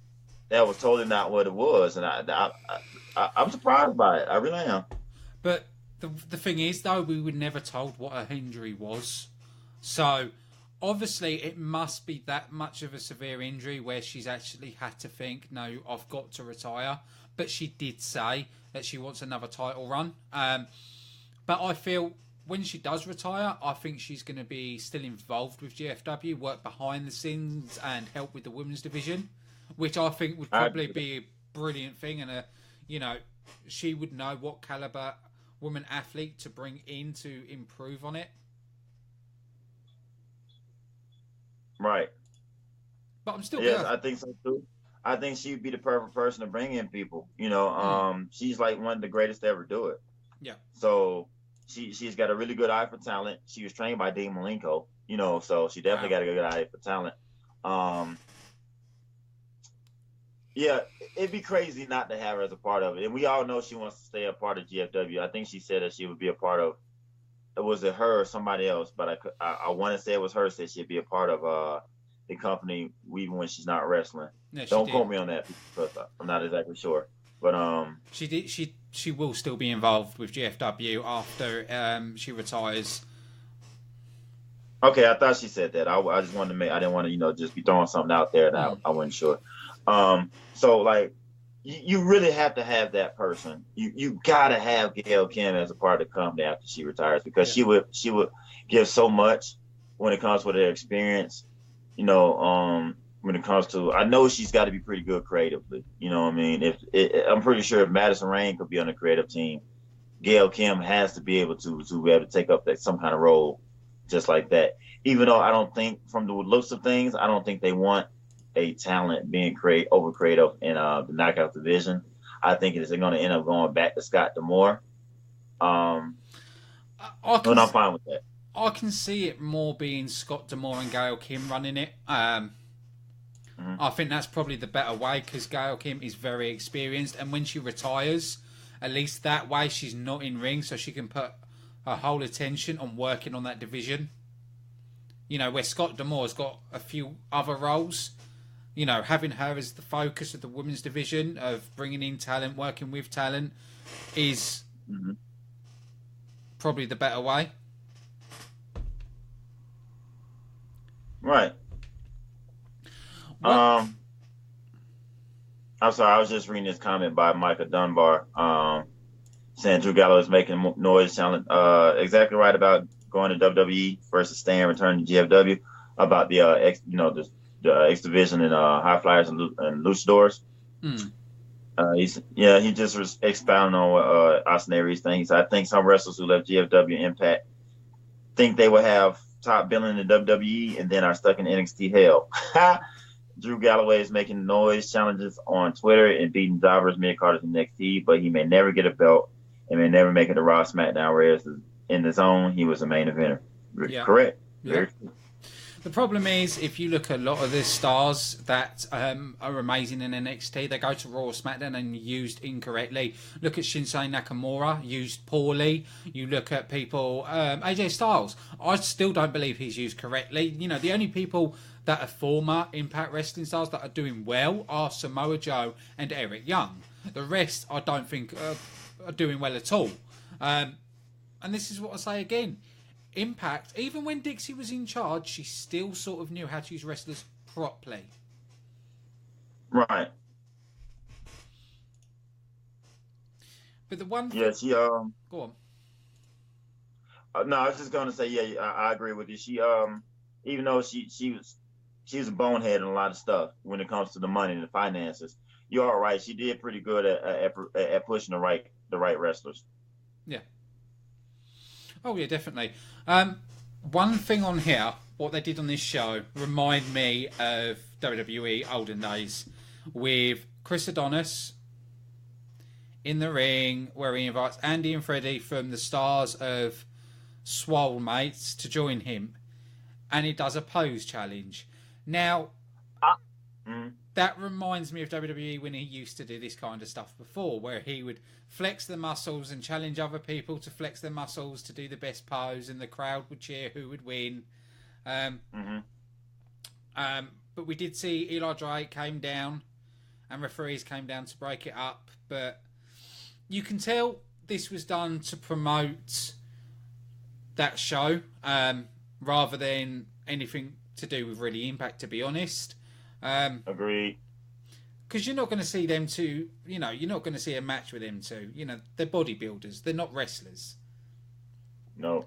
that was totally not what it was. And I'm surprised by it. I really am. But The thing is, though, we were never told what her injury was. So, obviously, it must be that much of a severe injury where she's actually had to think, no, I've got to retire. But she did say that she wants another title run. But I feel when she does retire, I think she's going to be still involved with GFW, work behind the scenes and help with the women's division, which I think would probably be a brilliant thing. And, she would know what caliber woman athlete to bring in to improve on it. Right. But I'm still Yes, I think so too. I think she'd be the perfect person to bring in people. She's like one of the greatest to ever do it. Yeah. So she's got a really good eye for talent. She was trained by Dean Malenko, so she definitely got a good eye for talent. Yeah, it'd be crazy not to have her as a part of it. And we all know she wants to stay a part of GFW. I think she said that she would be a part of. Was it her or somebody else? But I want to say it was her. Said she'd be a part of the company even when she's not wrestling. Yeah, Don't quote me on that because I'm not exactly sure. But she did. She will still be involved with GFW after she retires. Okay, I thought she said that. I just wanted to I didn't want to just be throwing something out there and I wasn't sure. So like you really have to have that person. You gotta have Gail Kim as a part of the company after she retires because she would give so much when it comes with her experience. When it comes to, I know she's got to be pretty good creatively. You know what I mean? I'm pretty sure if Madison Rain could be on the creative team, Gail Kim has to be able to be able to take up some kind of role just like that. Even though I don't think, from the looks of things, I don't think they want a talent being over creative in the knockout division. I think they're going to end up going back to Scott D'Amore. And I'm fine with that. I can see it more being Scott D'Amore and Gail Kim running it. I think that's probably the better way because Gail Kim is very experienced, and when she retires, at least that way she's not in ring, so she can put her whole attention on working on that division. Where Scott D'Amore's got a few other roles. Having her as the focus of the women's division, of bringing in talent, working with talent, is probably the better way. Right. I'm sorry, I was just reading this comment by Micah Dunbar, saying Drew Gallo is making noise, challenge, exactly right about going to WWE versus staying, returning to GFW, about the the X division and high flyers and luchadors. He just was expounding on what Austin Aries thinks. I think some wrestlers who left GFW Impact think they will have top billing in the WWE and then are stuck in NXT hell. Drew Galloway is making noise challenges on Twitter and beating jobbers, mid-carders in NXT, but he may never get a belt and may never make it to Raw, SmackDown, whereas in the zone, he was a main eventer. Yeah. Correct. Yeah. Very true. The problem is, if you look at a lot of the stars that are amazing in NXT, they go to Raw or SmackDown and used incorrectly. Look at Shinsuke Nakamura, used poorly. You look at people, AJ Styles. I still don't believe he's used correctly. The only people that are former Impact Wrestling stars that are doing well are Samoa Joe and Eric Young. The rest, I don't think, are doing well at all. And this is what I say again. Impact, even when Dixie was in charge, she still sort of knew how to use wrestlers properly. Right. But the one thing... Yeah, she... Go on. No, I was just going to say, yeah, I agree with you. She, even though she's a bonehead in a lot of stuff when it comes to the money and the finances, you're all right. She did pretty good at pushing the right wrestlers. Yeah. Oh, yeah, definitely. One thing on here, what they did on this show, remind me of WWE olden days with Chris Adonis in the ring where he invites Andy and Freddie from the stars of Swole Mates to join him, and he does a pose challenge. Now, that reminds me of WWE when he used to do this kind of stuff before, where he would flex the muscles and challenge other people to flex their muscles to do the best pose, and the crowd would cheer who would win. But we did see Eli Drake came down and referees came down to break it up, but you can tell this was done to promote that show, rather than anything to do with really Impact, to be honest. Agreed. Because you're not going to see them two, you're not going to see a match with them two. They're bodybuilders. They're not wrestlers. No.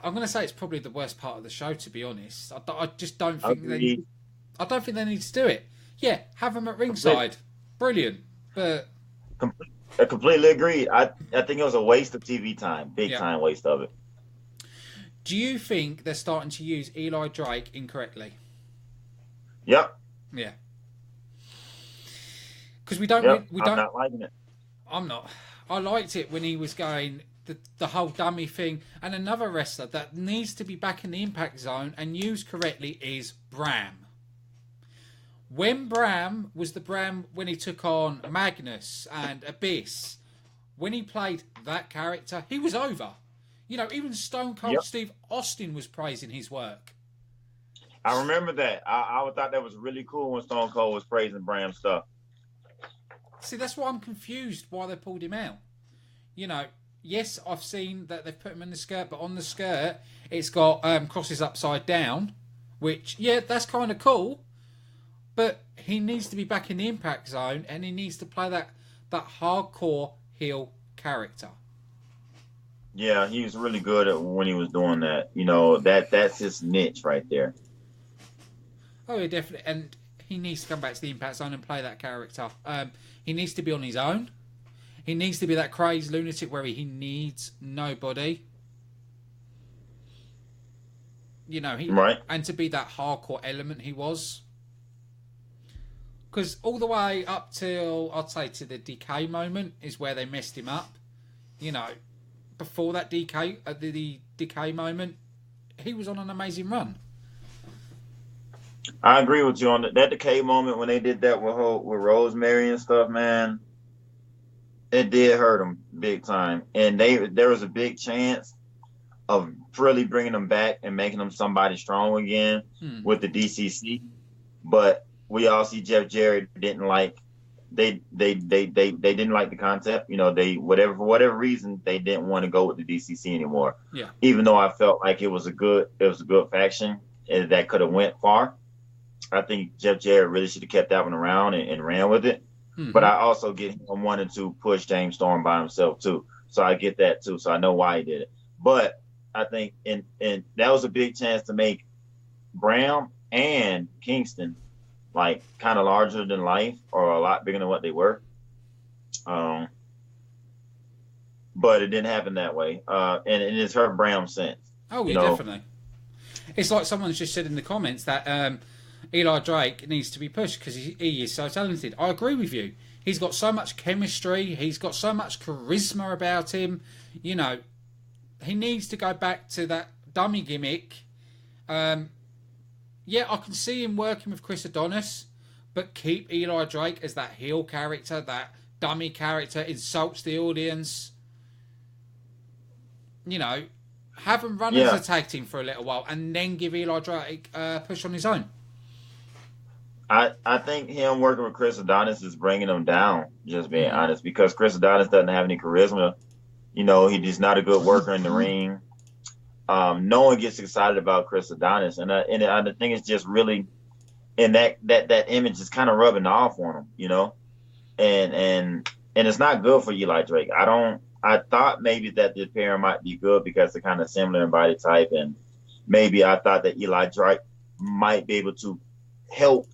I'm going to say it's probably the worst part of the show, to be honest. I just don't think I don't think they need to do it. Yeah, have them at ringside. Brilliant. But I completely agree. I think it was a waste of TV time. Big time waste of it. Do you think they're starting to use Eli Drake incorrectly? Yep. Yeah. Because we don't. I'm not liking it. I'm not. I liked it when he was going the whole dummy thing. And another wrestler that needs to be back in the Impact Zone and used correctly is Bram. When Bram was the Bram when he took on Magnus and Abyss, when he played that character, he was over. Even Stone Cold Steve Austin was praising his work. I remember that. I thought that was really cool when Stone Cold was praising Bram's stuff. See, that's why I'm confused why they pulled him out. Yes, I've seen that they've put him in the skirt, but on the skirt, it's got crosses upside down, which, that's kind of cool. But he needs to be back in the Impact Zone, and he needs to play that hardcore heel character. Yeah, he was really good at when he was doing that. That's his niche right there. Oh, yeah, definitely. And he needs to come back to the Impact Zone and play that character. He needs to be on his own. He needs to be that crazy lunatic where he needs nobody. Right. And to be that hardcore element he was. Because all the way up till, I'd say, to the DK moment is where they messed him up. Before that the DK moment, he was on an amazing run. I agree with you on that DK moment when they did that with Rosemary and stuff, man. It did hurt him big time. And there was a big chance of really bringing him back and making him somebody strong again with the DCC. But we all see Jeff Jarrett didn't like they didn't like the concept. For whatever reason they didn't want to go with the DCC anymore. Yeah. Even though I felt like it was a good faction and that could have went far. I think Jeff Jarrett really should have kept that one around and ran with it. Mm-hmm. But I also get him wanting to push James Storm by himself too. So I get that too. So I know why he did it. But I think and that was a big chance to make Bram and Kingston like kind of larger than life or a lot bigger than what they were. But it didn't happen that way. And it's hurt Bram's sense. Oh, yeah, definitely. It's like someone's just said in the comments that Eli Drake needs to be pushed because he is so talented. I agree with you. He's got so much chemistry. He's got so much charisma about him. He needs to go back to that dummy gimmick. I can see him working with Chris Adonis, but keep Eli Drake as that heel character, that dummy character, insults the audience. Have him run as a tag team for a little while and then give Eli Drake a push on his own. I think him working with Chris Adonis is bringing him down, just being honest, because Chris Adonis doesn't have any charisma. He's not a good worker in the ring. No one gets excited about Chris Adonis, and I think it's just really, and that image is kind of rubbing off on him, and it's not good for Eli Drake. I thought maybe that this pair might be good because they're kind of similar in body type, and maybe I thought that Eli Drake might be able to help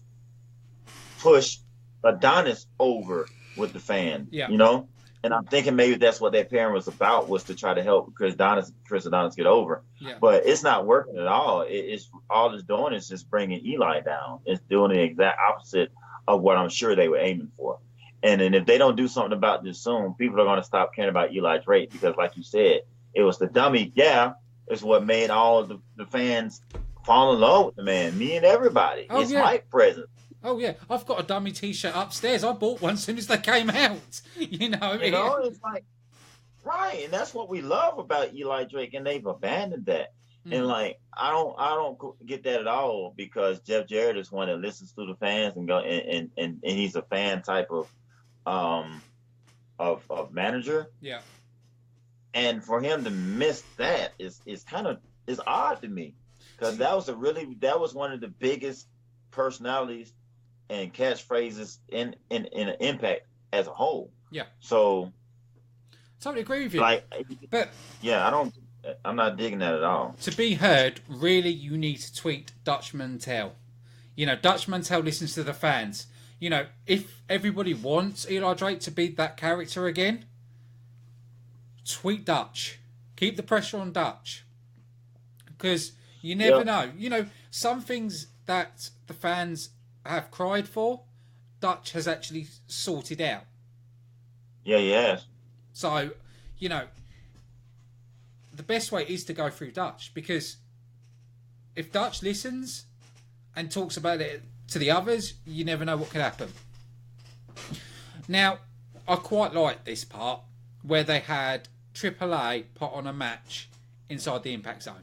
push Adonis over with the fan, and I'm thinking maybe that's what that pairing was about, was to try to help Chris Adonis get over. Yeah. But it's not working at all. It's all it's doing is just bringing Eli down. It's doing the exact opposite of what I'm sure they were aiming for. And then if they don't do something about this soon, people are going to stop caring about Eli Drake because, like you said, it was the dummy. Yeah, it's what made all of the fans fall in love with the man. Me and everybody. It's my presence. Oh, yeah. I've got a dummy T-shirt upstairs. I bought one as soon as they came out. It's like, right. And that's what we love about Eli Drake, and they've abandoned that. And, I don't get that at all, because Jeff Jarrett is one that listens to the fans and he's a fan type of of manager. Yeah. And for him to miss that is kind of is odd to me, because that was one of the biggest personalities and catchphrases in Impact as a whole. Yeah. So totally agree with you. Like, but yeah, I'm not digging that at all. To be heard, really, you need to tweet Dutch Mantel. Dutch Mantel listens to the fans. If everybody wants Eli Drake to be that character again, tweet Dutch. Keep the pressure on Dutch. Because you never know. Some things that the fans have cried for, Dutch has actually sorted out. Yeah, he has. So, the best way is to go through Dutch, because if Dutch listens and talks about it to the others, you never know what could happen. Now, I quite like this part where they had AAA put on a match inside the Impact Zone.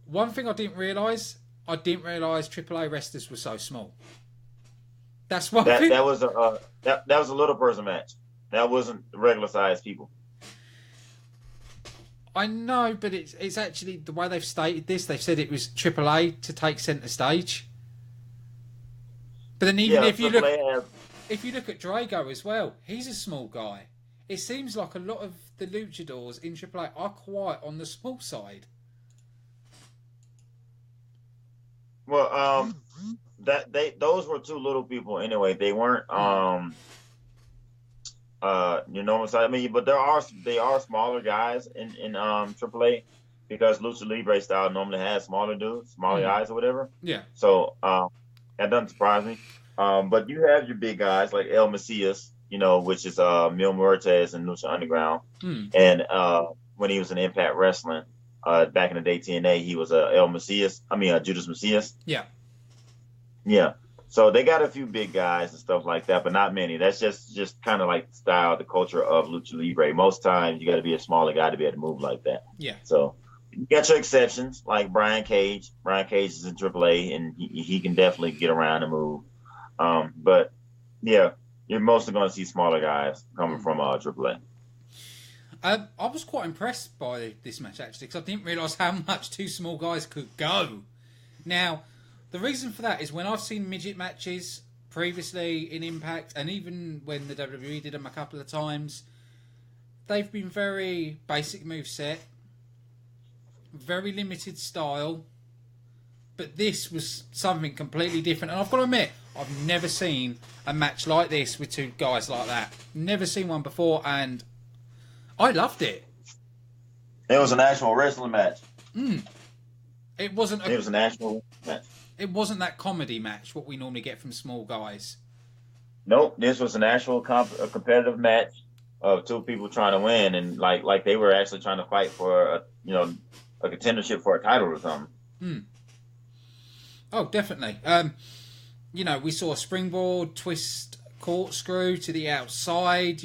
One thing I didn't realise AAA wrestlers were so small. That's one thing. That was a little person match. That wasn't regular sized people. I know, but it's actually the way they've stated this. They've said it was AAA to take centre stage. But then even if you look at Drago as well, he's a small guy. It seems like a lot of the luchadors in AAA are quite on the small side. Well, those were two little people anyway. They weren't your normal size. I mean, but they are smaller guys in AAA, because Lucha Libre style normally has smaller dudes, smaller guys or whatever. Yeah. So that doesn't surprise me. But you have your big guys like El Macias, which is Mil Muertes in Lucha Underground, and when he was in Impact Wrestling back in the day, TNA, he was Judas Macias. Yeah. Yeah. So they got a few big guys and stuff like that, but not many. That's just kind of like the style, the culture of Lucha Libre. Most times you got to be a smaller guy to be able to move like that. Yeah. So you got your exceptions, like Brian Cage. Brian Cage is in AAA, and he can definitely get around and move. But yeah, you're mostly going to see smaller guys coming from AAA. I was quite impressed by this match, actually, because I didn't realise how much two small guys could go. Now, the reason for that is when I've seen midget matches previously in Impact, and even when the WWE did them a couple of times, they've been very basic moveset, very limited style, but this was something completely different. And I've got to admit, I've never seen a match like this with two guys like that. Never seen one before, and I loved it. It was an actual wrestling match. It was an actual match. It wasn't that comedy match, what we normally get from small guys. Nope, this was an actual a competitive match of two people trying to win, and like they were actually trying to fight for a contendership for a title or something. Oh, definitely. We saw a springboard, twist, corkscrew to the outside.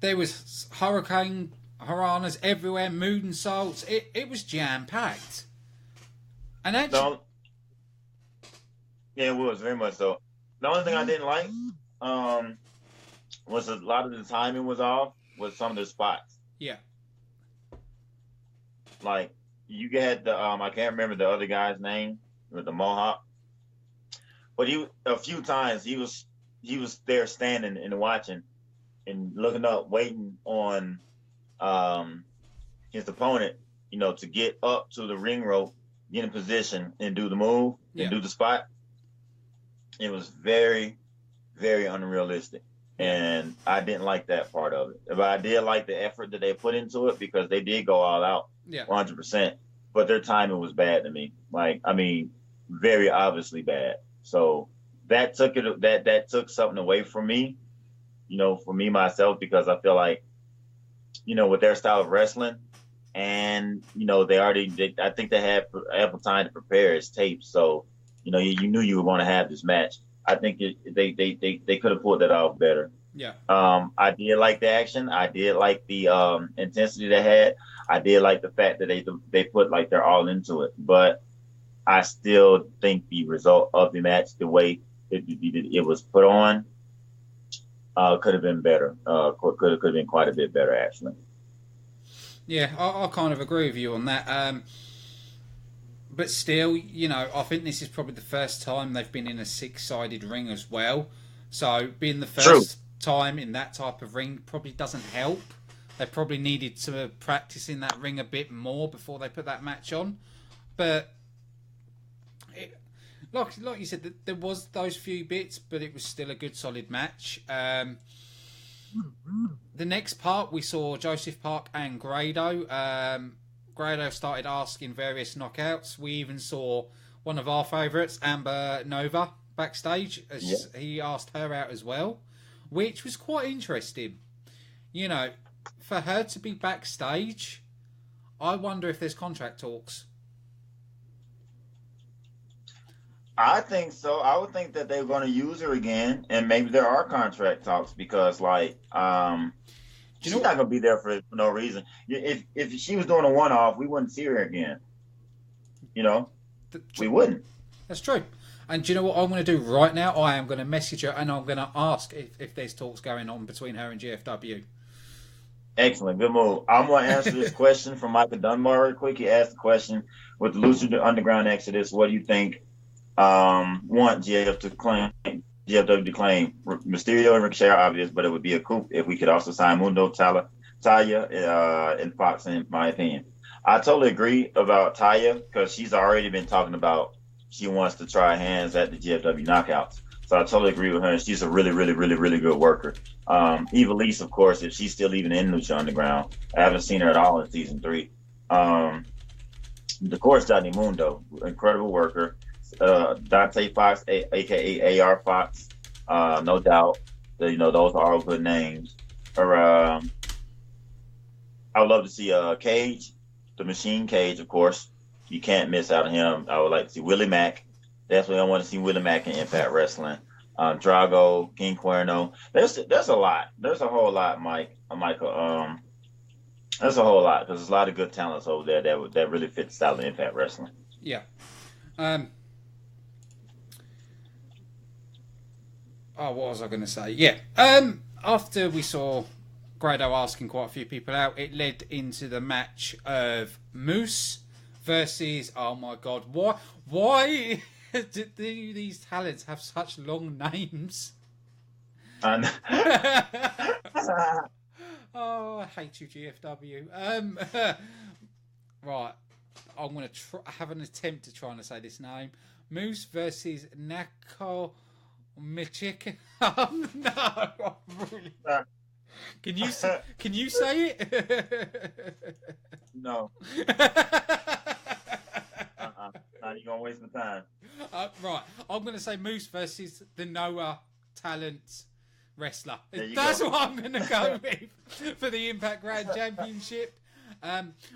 There was hurricane haranas everywhere, moonsaults. It was jam packed. And actually, yeah, it was very much so. The only thing I didn't like was a lot of the timing was off with some of the spots. Yeah. Like you had the I can't remember the other guy's name with the mohawk, but a few times he was there standing and watching and looking up, waiting on his opponent, to get up to the ring rope, get in position, and do the move and do the spot. It was very, very unrealistic, and I didn't like that part of it. But I did like the effort that they put into it, because they did go all out, 100%. But their timing was bad to me. Very obviously bad. So that took something away from me, for me myself, because I feel like, with their style of wrestling, and I think they had ample time to prepare his tapes, so you knew you were going to have this match. I think they could have pulled that off better. Yeah. I did like the action. I did like the intensity they had. I did like the fact that they put their all into it. But I still think the result of the match, the way it was put on, could have been better. Could have been quite a bit better, actually. Yeah, I kind of agree with you on that. But still, I think this is probably the first time they've been in a six-sided ring as well. So being the True. first time in that type of ring probably doesn't help. They probably needed to practice in that ring a bit more before they put that match on. But like you said, there was those few bits, but it was still a good, solid match. The next part, we saw Joseph Park and Grado. Grado started asking various knockouts. We even saw one of our favourites, Amber Nova, backstage. As he asked her out as well, which was quite interesting. For her to be backstage, I wonder if there's contract talks. I think so. I would think that they're going to use her again, and maybe there are contract talks because, she's not going to be there for no reason. If she was doing a one-off, we wouldn't see her again. We wouldn't. That's true. And do you know what I'm going to do right now? I am going to message her and I'm going to ask if there's talks going on between her and GFW. Excellent. Good move. I'm going to answer this question from Michael Dunbar real quick. He asked the question, with the Lucha Underground Exodus, what do you think? Want GFW to claim Mysterio and Ricochet are obvious, but it would be a coup if we could also sign Mundo, Talia, and Fox, in my opinion. I totally agree about Talia because she's already been talking about she wants to try hands at the GFW knockouts. So I totally agree with her. She's a really, really, really, really good worker. Evilise, of course, if she's still even in Lucha Underground. I haven't seen her at all in season 3. Of course, Johnny Mundo, incredible worker. Dante Fox, aka AR Fox, no doubt. Those are all good names. I would love to see Cage, the Machine Cage, of course. You can't miss out on him. I would like to see Willie Mack. Definitely, I want to see Willie Mack in Impact Wrestling. Drago, King Cuerno. There's a lot. There's a whole lot, Michael. There's a whole lot because there's a lot of good talents over there that really fit the style of Impact Wrestling. Yeah. What was I going to say? Yeah. After we saw Grado asking quite a few people out, it led into the match of Moose versus, oh my God, why do these talents have such long names? Oh, I hate you, GFW. Right, I'm going to have an attempt to try and say this name. Moose versus Nako Michik. No, really. Can you say it? No. Not even gonna waste my time. Right, I'm gonna say Moose versus the Noah Talent wrestler. That's what I'm gonna go with for the Impact Grand Championship.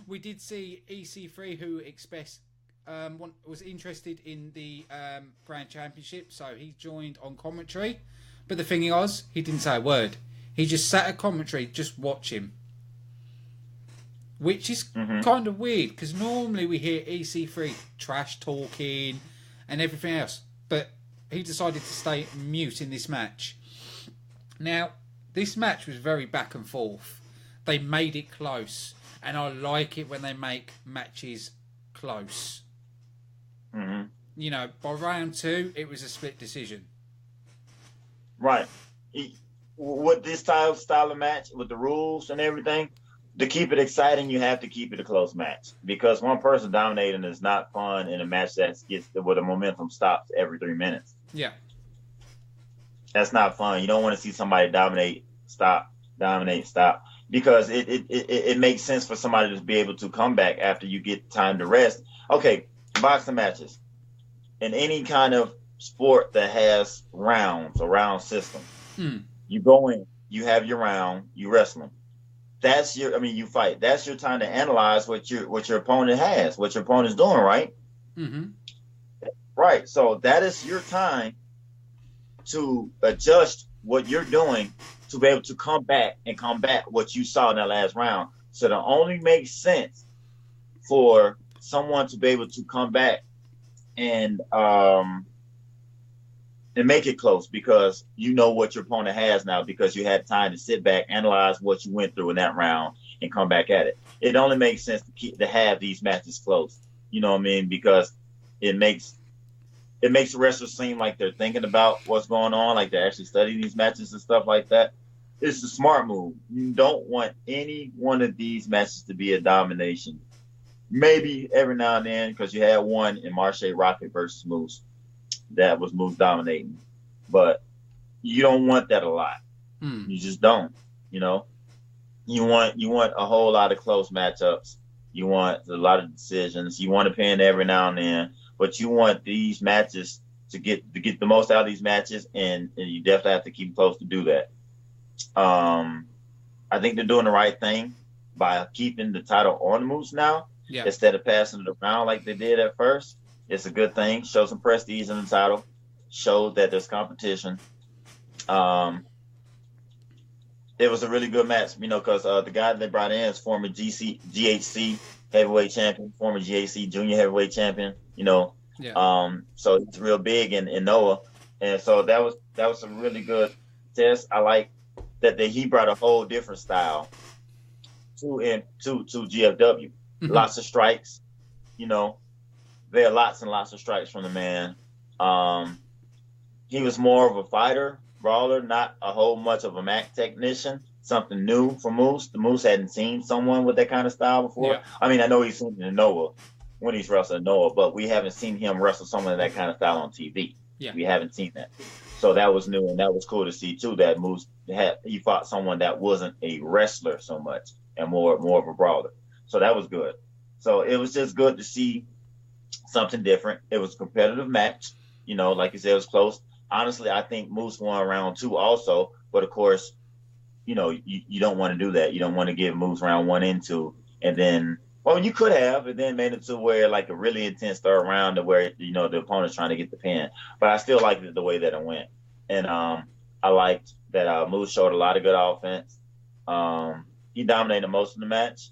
We did see EC3 who expressed was interested in the Grand Championship, so he joined on commentary. But the thing was, he didn't say a word. He just sat at commentary, just watch him. Which is kind of weird, because normally we hear EC3 trash talking and everything else. But he decided to stay mute in this match. Now, this match was very back and forth. They made it close. And I like it when they make matches close. By round 2, it was a split decision. Right. With this style of match, with the rules and everything, to keep it exciting, you have to keep it a close match. Because one person dominating is not fun in a match that gets where the momentum stops every 3 minutes. Yeah. That's not fun. You don't want to see somebody dominate, stop. Because it makes sense for somebody to be able to come back after you get time to rest. Okay, boxing matches. In any kind of sport that has rounds, a round system, you go in, you have your round, you wrestling. You fight. That's your time to analyze what your opponent has, what your opponent's doing, right? Right. So that is your time to adjust what you're doing to be able to come back and combat what you saw in that last round. So it only makes sense for someone to be able to come back and and make it close because you know what your opponent has now because you had time to sit back, analyze what you went through in that round, and come back at it. It only makes sense to have these matches close. You know what I mean? Because it makes the wrestlers seem like they're thinking about what's going on, like they're actually studying these matches and stuff like that. It's a smart move. You don't want any one of these matches to be a domination. Maybe every now and then, because you had one in Marche Rocket versus Moose. That was Moose dominating. But you don't want that a lot. You just don't. You know? You want a whole lot of close matchups. You want a lot of decisions. You want to pin every now and then. But you want these matches to get the most out of these matches, and you definitely have to keep close to do that. I think they're doing the right thing by keeping the title on the Moose now instead of passing it around like they did at first. It's a good thing. Show some prestige in the title. Show that there's competition. It was a really good match, you know, because the guy they brought in is former GHC heavyweight champion, former GHC junior heavyweight champion, you know. So it's real big in Noah. And so that was a really good test. I like that he brought a whole different style to GFW. Lots of strikes, you know. There are lots and lots of strikes from the man. He was more of a fighter, brawler, not a whole much of a Mac technician. Something new for Moose. The Moose hadn't seen someone with that kind of style before. Yeah. I mean, I know he's seen it in Noah when he's wrestling Noah, but we haven't seen him wrestle someone in that kind of style on TV. Yeah. We haven't seen that. So that was new, and that was cool to see too. That Moose he fought someone that wasn't a wrestler so much and more of a brawler. So that was good. So it was just good to see something different. It was a competitive match. You know, like you said, it was close. Honestly, I think Moose won round 2 also, but of course, you know, you don't want to do that. You don't want to give Moose round 1 and 2, and then, well, you could have, and then made it to where like a really intense third round to where, you know, the opponent's trying to get the pin. But I still liked it the way that it went. And I liked that Moose showed a lot of good offense. He dominated most of the match,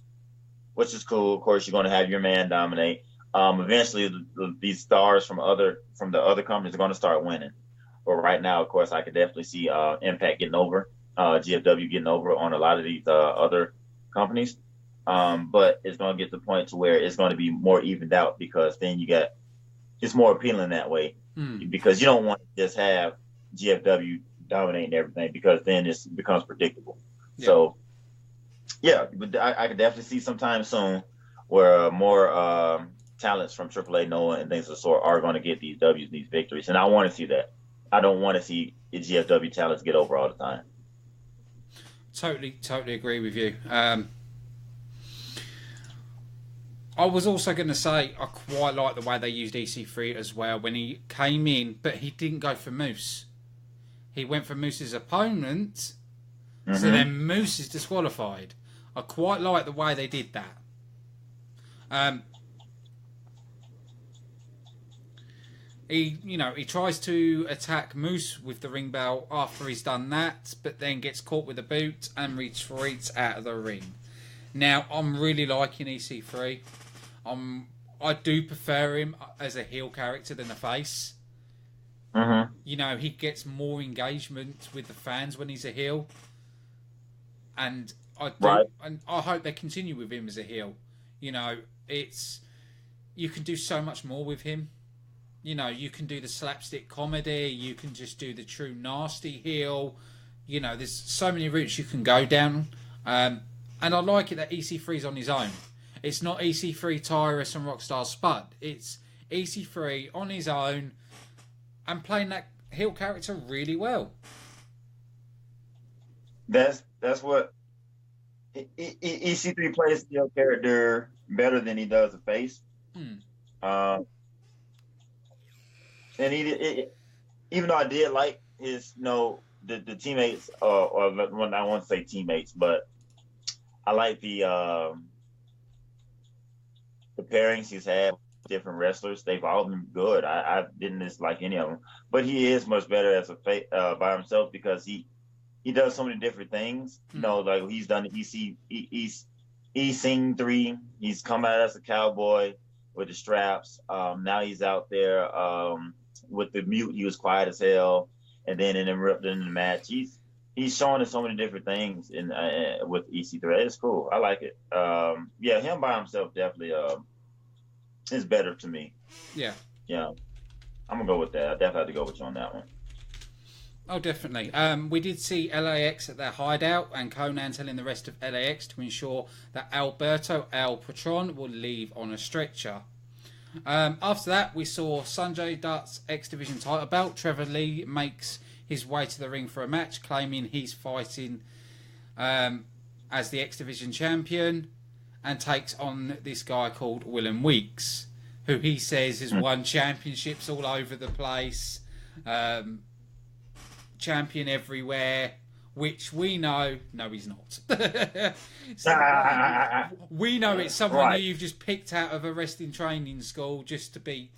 which is cool. Of course, you're going to have your man dominate. Eventually, these stars from the other companies are going to start winning. But right now, of course, I could definitely see Impact getting over, GFW getting over on a lot of these other companies. But it's going to get to the point to where it's going to be more evened out because then it's more appealing that way. Because you don't want to just have GFW dominating everything because then it becomes predictable. Yeah. So, yeah, but I could definitely see sometime soon where more talents from AAA, Noah, and things of the sort are going to get these W's, these victories. And I want to see that. I don't want to see the GFW talents get over all the time. Totally agree with you. I was also going to say I quite like the way they used EC3 as well when he came in, but he didn't go for Moose. He went for Moose's opponent, so then Moose is disqualified. I quite like the way they did that. He tries to attack Moose with the ring bell after he's done that, but then gets caught with a boot and retreats out of the ring. Now, I'm really liking EC3. I do prefer him as a heel character than a face. You know, he gets more engagement with the fans when he's a heel. And I hope they continue with him as a heel. You know, you can do so much more with him. You know, you can do the slapstick comedy. You can just do the true nasty heel. You know, there's so many routes you can go down. And I like it that EC3's on his own. It's not EC3, Tyrus and Rockstar Spud. It's EC3 on his own and playing that heel character really well. That's what EC3 plays the heel character better than he does the face. And even though I did like his, the teammates, or I won't say teammates, but I like the pairings he's had with different wrestlers. They've all been good. I didn't dislike any of them, but he is much better as a by himself because he does so many different things. You know, like he's done the E-Sing 3. He's come out as a cowboy with the straps. Now he's out there with the mute, he was quiet as hell, and then interrupted in the match. He's showing us so many different things in with EC3. It's cool. I like it. Yeah, him by himself definitely is better to me. Yeah. Yeah, I'm gonna go with that. I definitely have to go with you on that one. Oh, definitely. We did see LAX at their hideout, and Conan telling the rest of LAX to ensure that Alberto El Patron will leave on a stretcher. After that, we saw Sanjay Dutt's X Division title belt. Trevor Lee makes his way to the ring for a match, claiming he's fighting as the X Division champion, and takes on this guy called Willem Weeks, who he says has won championships all over the place. Champion everywhere, which we know, no, he's not. We know it's someone who you've just picked out of a wrestling training school just to beat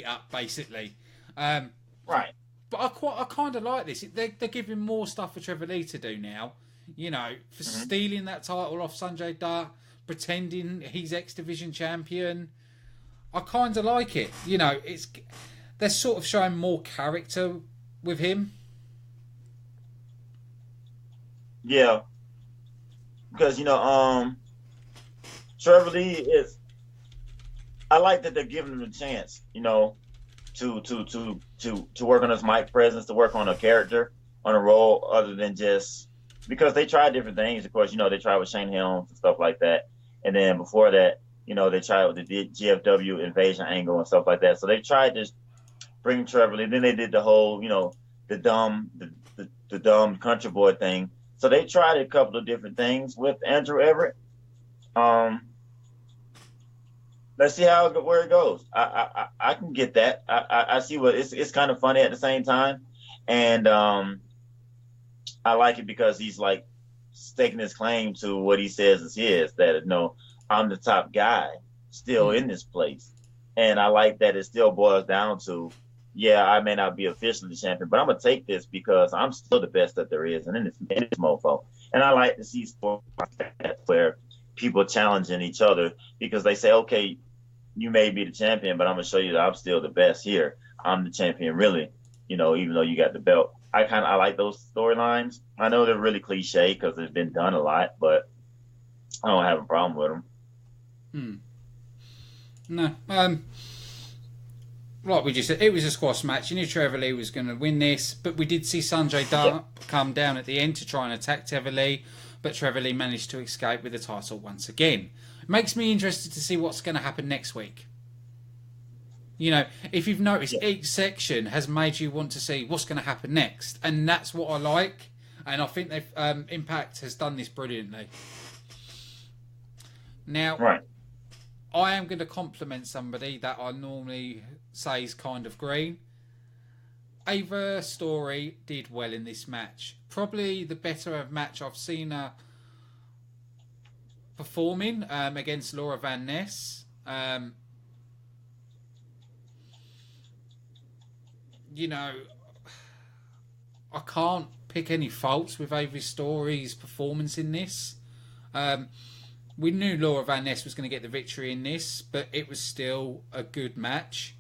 up, basically. Right. But I kind of like this. They're giving more stuff for Trevor Lee to do now. You know, for stealing that title off Sanjay Dutt, pretending he's X Division champion. I kind of like it. You know, they're sort of showing more character with him. Yeah, because Trevor Lee is. I like that they're giving him a chance, to work on his mic presence, to work on a character, on a role, other than just because they tried different things. Of course, they tried with Shane Helms and stuff like that, and then before that, they tried with the GFW invasion angle and stuff like that. So they tried to bring Trevor Lee. Then they did the whole, the dumb country boy thing. So they tried a couple of different things with Andrew Everett. Let's see where it goes. I can get that. I see what it's kind of funny at the same time, and I like it because he's like staking his claim to what he says is his. That I'm the top guy still in this place, and I like that it still boils down to. Yeah, I may not be officially the champion, but I'm gonna take this because I'm still the best that there is, and in this mofo. And I like to see sports like that where people challenging each other because they say, "Okay, you may be the champion, but I'm gonna show you that I'm still the best here. I'm the champion, really. Even though you got the belt." I like those storylines. I know they're really cliche because they've been done a lot, but I don't have a problem with them. No. Like we just said, it was a squash match. You knew Trevor Lee was going to win this, but we did see Sanjay Dutt come down at the end to try and attack Trevor Lee, but Trevor Lee managed to escape with the title once again. It makes me interested to see what's going to happen next week. If you've noticed, each section has made you want to see what's going to happen next, and that's what I like, and I think they've Impact has done this brilliantly. Now, I am going to compliment somebody that I normally say is kind of green. Ava Story did well in this match. Probably the better match I've seen her performing against Laura Van Ness. I can't pick any faults with Ava Story's performance in this. We knew Laura Van Ness was going to get the victory in this, but it was still a good match.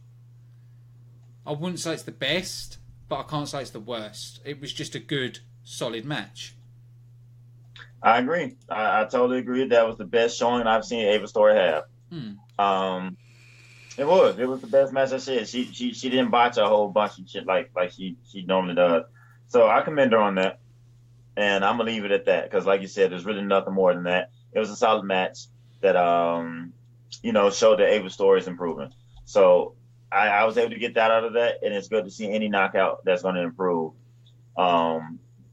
I wouldn't say it's the best, but I can't say it's the worst. It was just a good, solid match. I agree. I totally agree. That was the best showing I've seen Ava Story have. It was the best match I said. She didn't botch a whole bunch of shit like she normally does. So I commend her on that, and I'm gonna leave it at that because, like you said, there's really nothing more than that. It was a solid match that showed that Ava Story is improving. So I was able to get that out of that, and it's good to see any knockout that's going to improve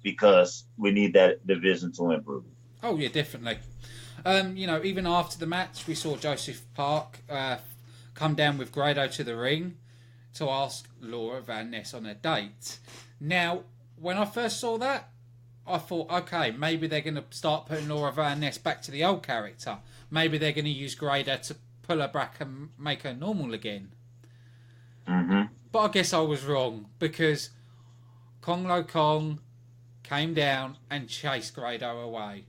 because we need that division to improve. Oh yeah, definitely. Even after the match, we saw Joseph Park come down with Grado to the ring to ask Laura Van Ness on a date. Now, when I first saw that, I thought, okay, maybe they're going to start putting Laura Van Ness back to the old character. Maybe they're going to use Grado to pull her back and make her normal again. But I guess I was wrong because Kong Lo Kong came down and chased Grado away.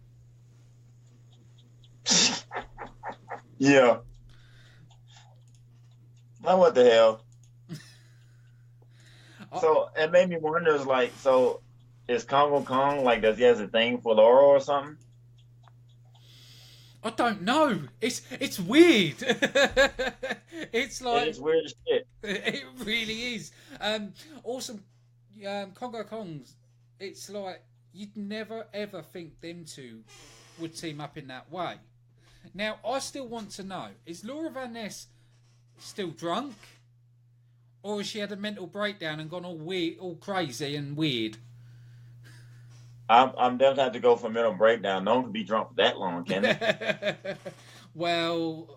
Yeah. Now what the hell? So it made me wonder, is like, so is Congo Kong like, does he has a thing for Laurel or something? I don't know. It's weird. It's like It's weird as shit. it really is. Also, Congo Kongs. It's like you'd never ever think them two would team up in that way. Now, I still want to know: is Laura Van Ness still drunk, or has she had a mental breakdown and gone all weird, all crazy and weird? I'm definitely have to go for a mental breakdown. No one can be drunk for that long, can they? Well,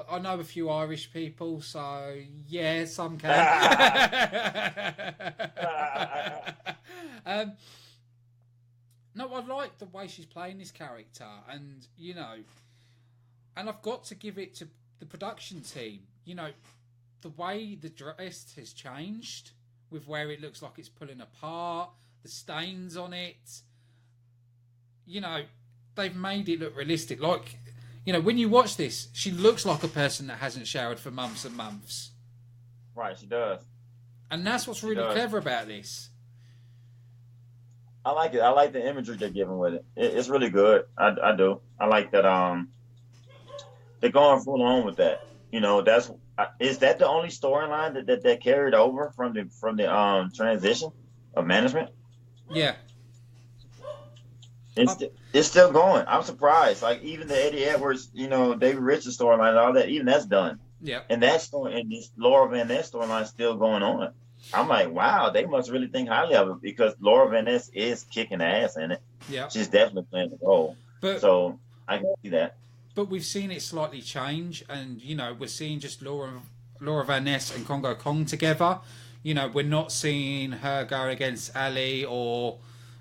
I know a few Irish people, so yeah, some can. No, I like the way she's playing this character, and and I've got to give it to the production team. The way the dress has changed, with where it looks like it's pulling apart, the stains on it. They've made it look realistic. Like, when you watch this, she looks like a person that hasn't showered for months and months. Right, she does. And that's what's really clever about this. I like it. I like the imagery they're giving with it. It's really good. I do. I like that. They're going full on with that. Is that the only storyline that carried over from the transition of management? Yeah. It's still going. I'm surprised. Like, even the Eddie Edwards, David Richards storyline and all that, even that's done. Yeah. And that story and this Laura Van Ness storyline is still going on. I'm like, wow, they must really think highly of it, because Laura Van Ness is kicking ass in it. Yeah. She's definitely playing the role. So I can see that. But we've seen it slightly change, and we're seeing just Laura Van Ness and Congo Kong together. We're not seeing her go against Ali or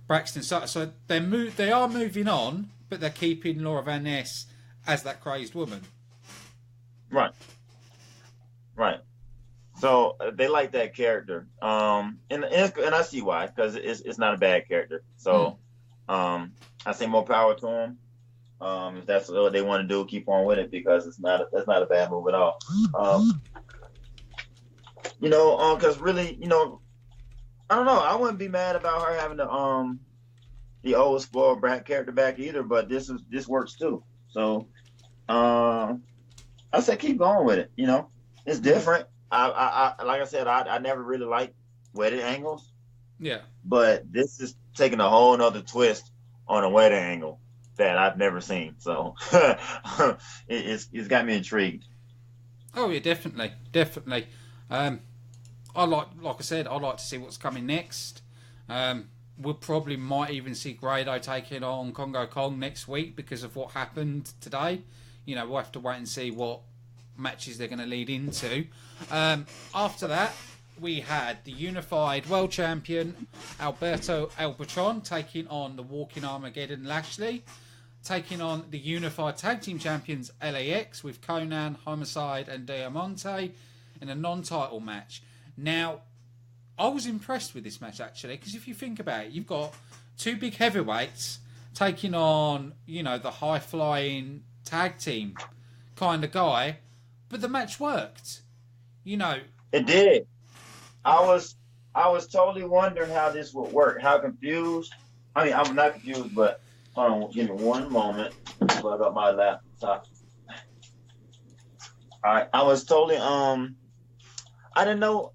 Braxton. So they are moving on, but they're keeping Laura Van Ness as that crazed woman. Right. So they like that character, and I see why, because it's not a bad character. So I say more power to them. If that's what they want to do, keep on with it, because that's not a bad move at all. Because really, I don't know. I wouldn't be mad about her having the old spoiled brat character back either, but this works too. So I say keep going with it. It's different. I like I said, I never really liked wedded angles. Yeah. But this is taking a whole nother twist on a wedded angle that I've never seen. So it's got me intrigued. Oh yeah, definitely. I like I said, I'd like to see what's coming next. We probably might even see Grado taking on Congo Kong next week because of what happened today. We'll have to wait and see what matches they're going to lead into. After that, we had the unified world champion Alberto El Patron taking on the Walking Armageddon Lashley, taking on the unified tag team champions LAX with Conan, Homicide and Diamante in a non-title match. Now, I was impressed with this match, actually, because if you think about it, you've got two big heavyweights taking on, the high-flying tag team kind of guy, but the match worked. It did. I was totally wondering how this would work. How confused. I mean, I'm not confused, but hold on, give me one moment. Plug up my laptop. All right, I was totally I didn't know.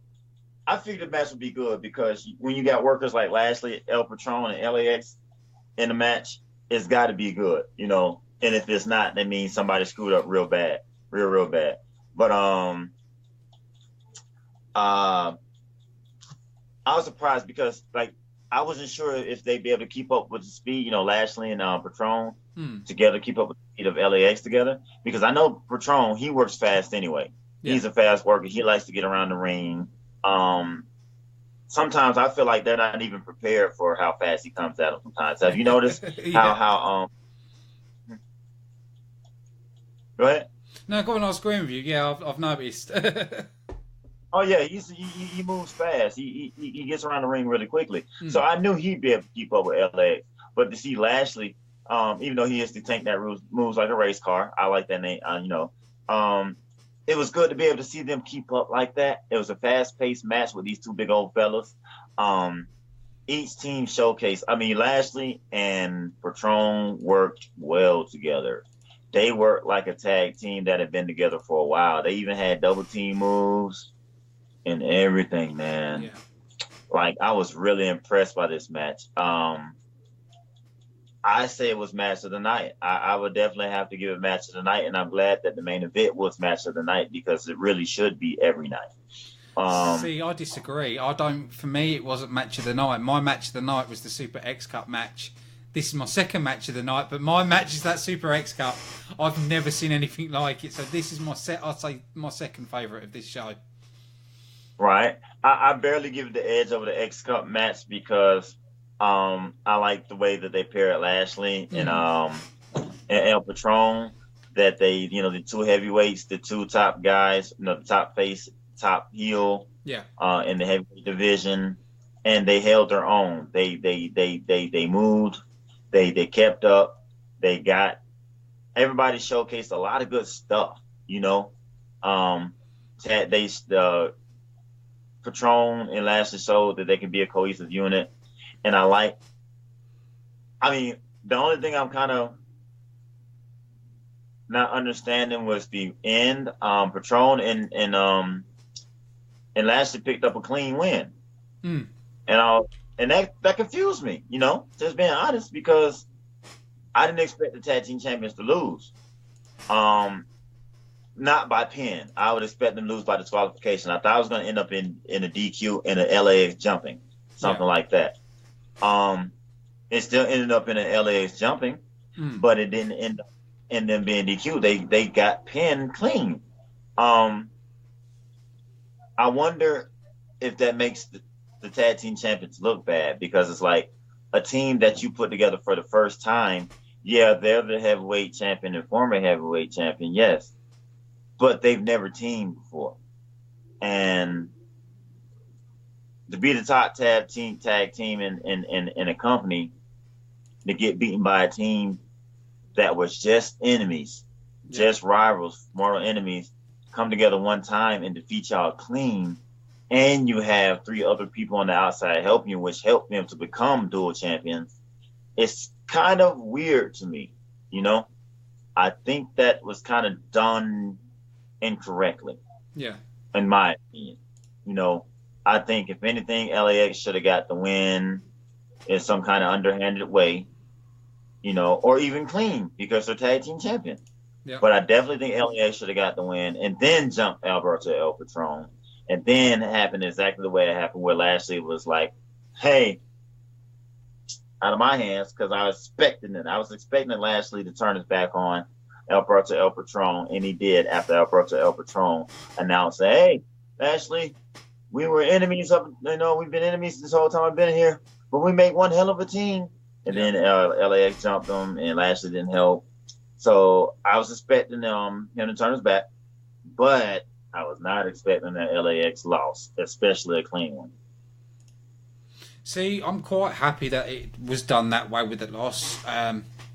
I figured the match would be good, because when you got workers like Lashley, El Patron, and LAX in the match, it's got to be good, And if it's not, that means somebody screwed up real bad, real bad. But I was surprised, because I wasn't sure if they'd be able to keep up with the speed, Lashley and Patron together, keep up with the speed of LAX together, because I know Patron, he works fast anyway. Yeah. He's a fast worker. He likes to get around the ring. Sometimes I feel like they're not even prepared for how fast he comes at them sometimes. Have you noticed how go ahead? No, go on, I was agreeing with you. Yeah, I've noticed. Oh yeah, he moves fast. He gets around the ring really quickly. So I knew he'd be able to keep up with LA. But to see Lashley, even though he is the tank that moves like a race car, I like that name. it was good to be able to see them keep up like that. It was a fast-paced match with these two big old fellas. Each team showcased. I mean, Lashley and Patron worked well together. They worked like a tag team that had been together for a while. They even had double team moves and everything, man. Yeah. Like, I was really impressed by this match. I say it was match of the night. I would definitely have to give it match of the night, and I'm glad that the main event was match of the night because it really should be every night. See, I disagree. I don't. For me, it wasn't match of the night. My match of the night was the Super X Cup match. This is my second match of the night, but my match is that Super X Cup. I've never seen anything like it. So this is I'd say my second favourite of this show. Right. I barely give it the edge over the X Cup match because I like the way that they paired Lashley and El Patron. That they, the two heavyweights, the two top guys, the top face, top heel, in the heavyweight division, and they held their own. They moved, they kept up, they got everybody showcased a lot of good stuff. Patron and Lashley showed that they can be a cohesive unit, and the only thing I'm kind of not understanding was the end. Patron and Lashley picked up a clean win, and that confused me. Just being honest, because I didn't expect the tag team champions to lose. Not by pin. I would expect them to lose by disqualification. I thought I was going to end up in a DQ in an LAX jumping, something like that. It still ended up in an LAX jumping, but it didn't end up in them being DQ. They got pinned clean. I wonder if that makes the tag team champions look bad, because it's like a team that you put together for the first time. Yeah, they're the heavyweight champion and former heavyweight champion, yes, but they've never teamed before. And to be the top tag team in a company, to get beaten by a team that was just enemies, just rivals, mortal enemies, come together one time and defeat y'all clean, and you have three other people on the outside helping you, which helped them to become dual champions. It's kind of weird to me, I think that was kind of done incorrectly. Yeah. In my opinion. I think if anything, LAX should have got the win in some kind of underhanded way, or even clean, because they're tag team champion. Yeah. But I definitely think LAX should have got the win and then jumped Alberto El Patron. And then it happened exactly the way it happened, where Lashley was like, hey, out of my hands, because I was expecting it. I was expecting Lashley to turn his back on Alberto El Patron, and he did after Alberto El Patron announced, hey, Lashley, we were enemies we've been enemies this whole time I've been here, but we make one hell of a team. And then LAX jumped him, and Lashley didn't help. So I was expecting him to turn his back, but I was not expecting that LAX loss, especially a clean one. See, I'm quite happy that it was done that way with the loss,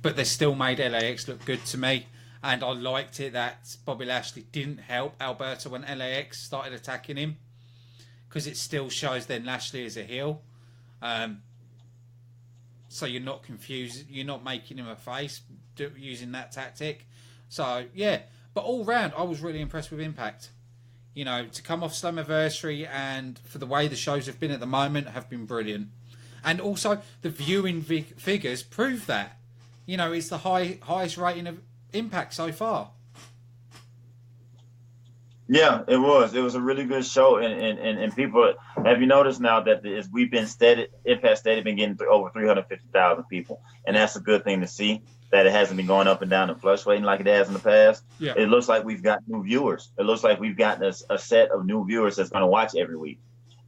but they still made LAX look good to me, and I liked it that Bobby Lashley didn't help Alberto when LAX started attacking him, because it still shows then Lashley is a heel. So you're not confused, you're not making him a face using that tactic. So, yeah, but all round, I was really impressed with Impact. To come off Slammiversary, and for the way the shows have been at the moment, have been brilliant. And also, the viewing figures prove that. It's the highest rating of Impact so far. Yeah, it was. It was a really good show, and people, have you noticed now that we've been Impact steady been getting over 350,000 people, and that's a good thing to see, that it hasn't been going up and down and fluctuating like it has in the past. Yeah. It looks like we've got new viewers. It looks like we've gotten a set of new viewers that's going to watch every week.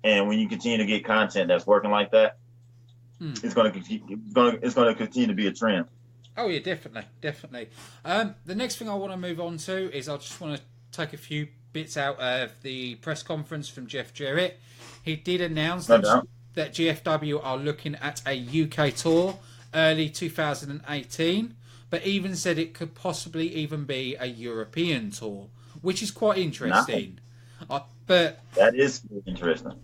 And when you continue to get content that's working like that, it's going to continue to be a trend. Oh yeah, definitely. The next thing I want to move on to is I just want to take a few bits out of the press conference from Jeff Jarrett. He did announce that GFW are looking at a UK tour early 2018, but even said it could possibly even be a European tour, which is quite interesting. But that is interesting.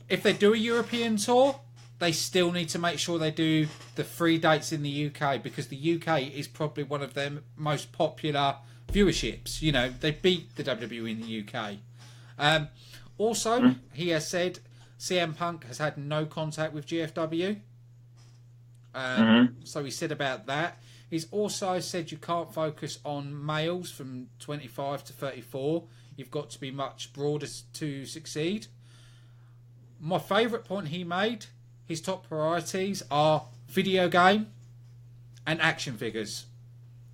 If they do a European tour, they still need to make sure they do the 3 dates in the UK, because the UK is probably one of their most popular viewerships. You know, they beat the WWE in the UK. Also, he has said CM Punk has had no contact with GFW. So he said about that. He's also said you can't focus on males from 25 to 34. You've got to be much broader to succeed. My favourite point he made, his top priorities are video game and action figures.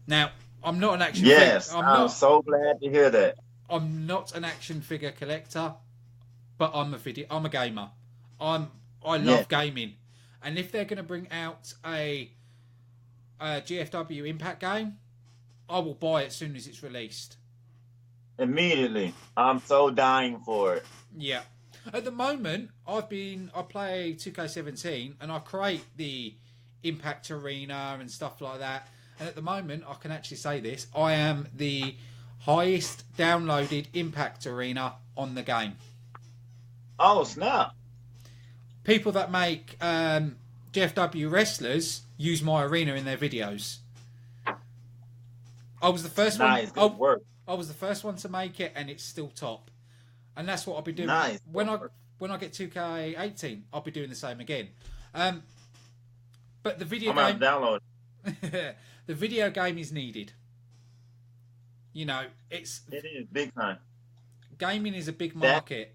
Now, I'm not an action figure. Yes, I'm so glad to hear that. I'm not an action figure collector, but I'm a gamer. I love gaming. And if they're going to bring out a GFW Impact game, I will buy it as soon as it's released. Immediately. I'm so dying for it. Yeah. At the moment, I play 2K17 and I create the Impact Arena and stuff like that. And at the moment, I can actually say this, I am the highest downloaded Impact Arena on the game. Oh, snap. People that make GFW wrestlers use my arena in their videos. I was the first one. Nice, good work. I was the first one to make it, and it's still top. And that's what I'll be doing. Nice. When I get 2K18, I'll be doing the same again. But the video game, I'm download. the video game is needed. You know, it is big time. Gaming is a big market.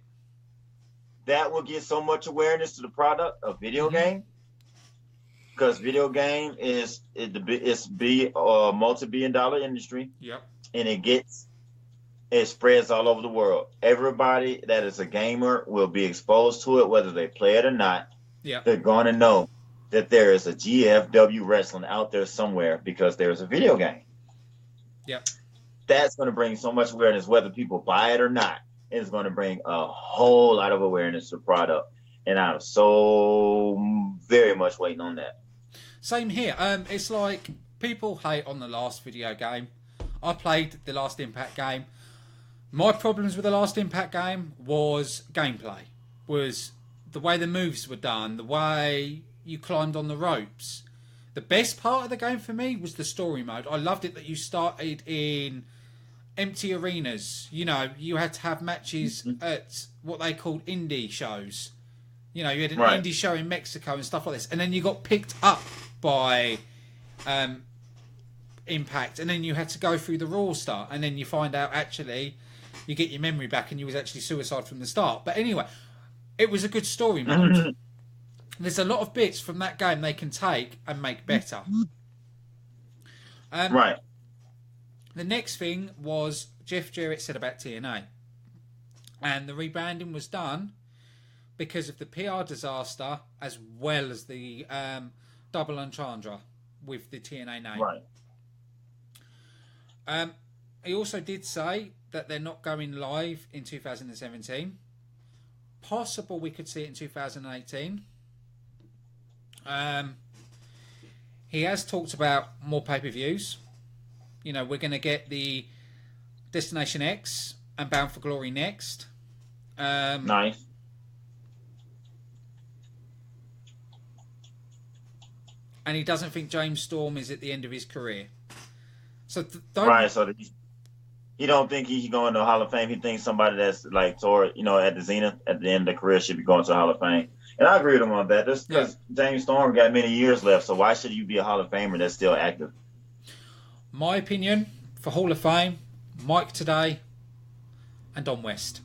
That will get so much awareness to the product of video game, because video game is a multi-billion-dollar industry. Yep. And it spreads all over the world. Everybody that is a gamer will be exposed to it, whether they play it or not. Yeah. They're going to know that there is a GFW wrestling out there somewhere because there's a video game. Yep. That's going to bring so much awareness, whether people buy it or not. It's going to bring a whole lot of awareness to the product. And I'm so very much waiting on that. Same here. It's like people hate on the last video game. I played the last Impact game. My problems with the last Impact game was gameplay. Was the way the moves were done, the way you climbed on the ropes. The best part of the game for me was the story mode. I loved it that you started in empty arenas. You know, you had to have matches at what they called indie shows. You know, you had an indie show in Mexico and stuff like this. And then you got picked up by Impact, and then you had to go through the Raw start, and then you find out actually you get your memory back and you was actually suicide from the start. But anyway, it was a good story mode. There's a lot of bits from that game they can take and make better. The next thing was Jeff Jarrett said about TNA, and the rebranding was done because of the PR disaster as well as the double entendre with the TNA name. He also did say that they're not going live in 2017. Possible we could see it in 2018. He has talked about more pay-per-views. You know, we're going to get the Destination X and Bound for Glory next. Nice. And he doesn't think James Storm is at the end of his career. So so he don't think he's going to the Hall of Fame. He thinks somebody that's like toward, at the zenith at the end of the career should be going to the Hall of Fame. And I agree with him on that. Just because James Storm got many years left, so why should you be a Hall of Famer that's still active? My opinion for Hall of Fame, Mike Today and Don West.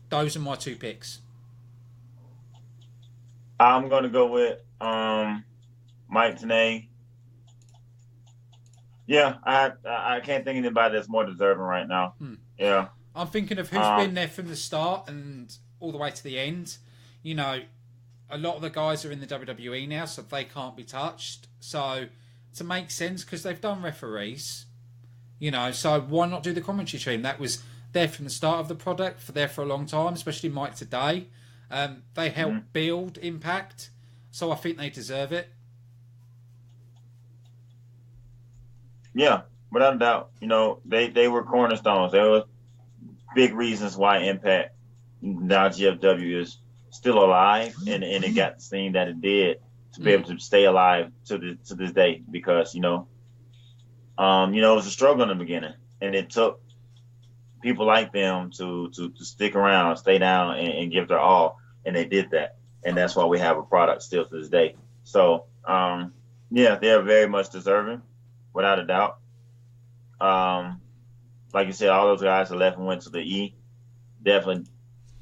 Those are my two picks. I'm going to go with Mike Tenay. Yeah, I can't think of anybody that's more deserving right now. Yeah. I'm thinking of who's been there from the start and all the way to the end. You know, a lot of the guys are in the WWE now, so they can't be touched. So, to make sense, because they've done referees, so why not do the commentary team? That was there from the start of the product, there for a long time, especially Mike Today. They helped build Impact, so I think they deserve it. Yeah, without a doubt. You know, they were cornerstones. They were big reasons why Impact, now GFW, is still alive, and it got the scene that it did to be able to stay alive to this day, because it was a struggle in the beginning, and it took people like them to stick around, stay down, and give their all, and they did that, and that's why we have a product still to this day. So they're very much deserving, without a doubt. Like you said, all those guys that left and went to the E, definitely,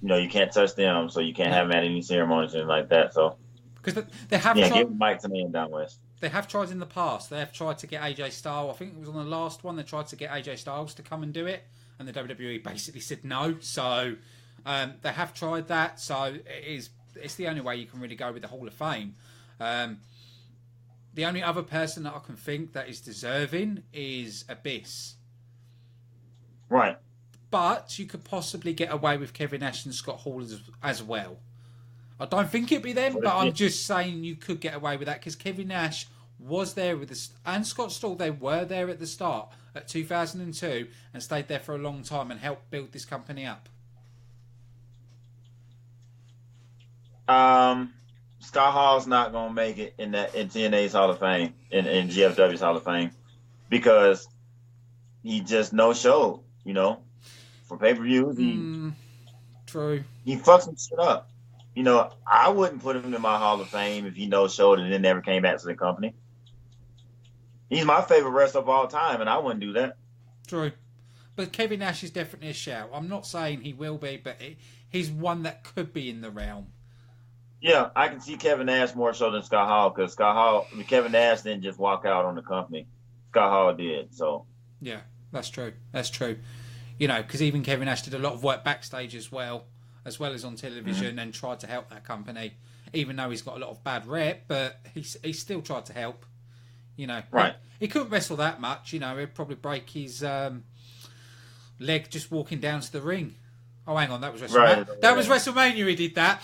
you can't touch them, so you can't have them at any ceremonies and like that. So because they have give Mike to me down west. They have tried in the past. They have tried to get AJ Styles. I think it was on the last one. They tried to get AJ Styles to come and do it, and the WWE basically said no. So they have tried that. So it's the only way you can really go with the Hall of Fame. The only other person that I can think that is deserving is Abyss. Right. But you could possibly get away with Kevin Nash and Scott Hall as well. I don't think it'd be them, but I'm just saying you could get away with that, because Kevin Nash was there and Scott Hall, they were there at the start at 2002 and stayed there for a long time and helped build this company up. Scott Hall's not gonna make it in TNA's Hall of Fame, in GFW's Hall of Fame, because he just no-showed, for pay-per-views. True. He fucks some shit up. I wouldn't put him in my Hall of Fame if he no-showed and then never came back to the company. He's my favorite wrestler of all time, and I wouldn't do that. True. But Kevin Nash is definitely a shout. I'm not saying he will be, but he's one that could be in the realm. Yeah, I can see Kevin Nash more so than Scott Hall, because Kevin Nash didn't just walk out on the company. Scott Hall did, so. Yeah, that's true. That's true. Because even Kevin Nash did a lot of work backstage as well as on television, and tried to help that company, even though he's got a lot of bad rep, but he still tried to help. Right. He couldn't wrestle that much. He'd probably break his leg just walking down to the ring. Oh, hang on, that was WrestleMania. Right. That was WrestleMania. He did that.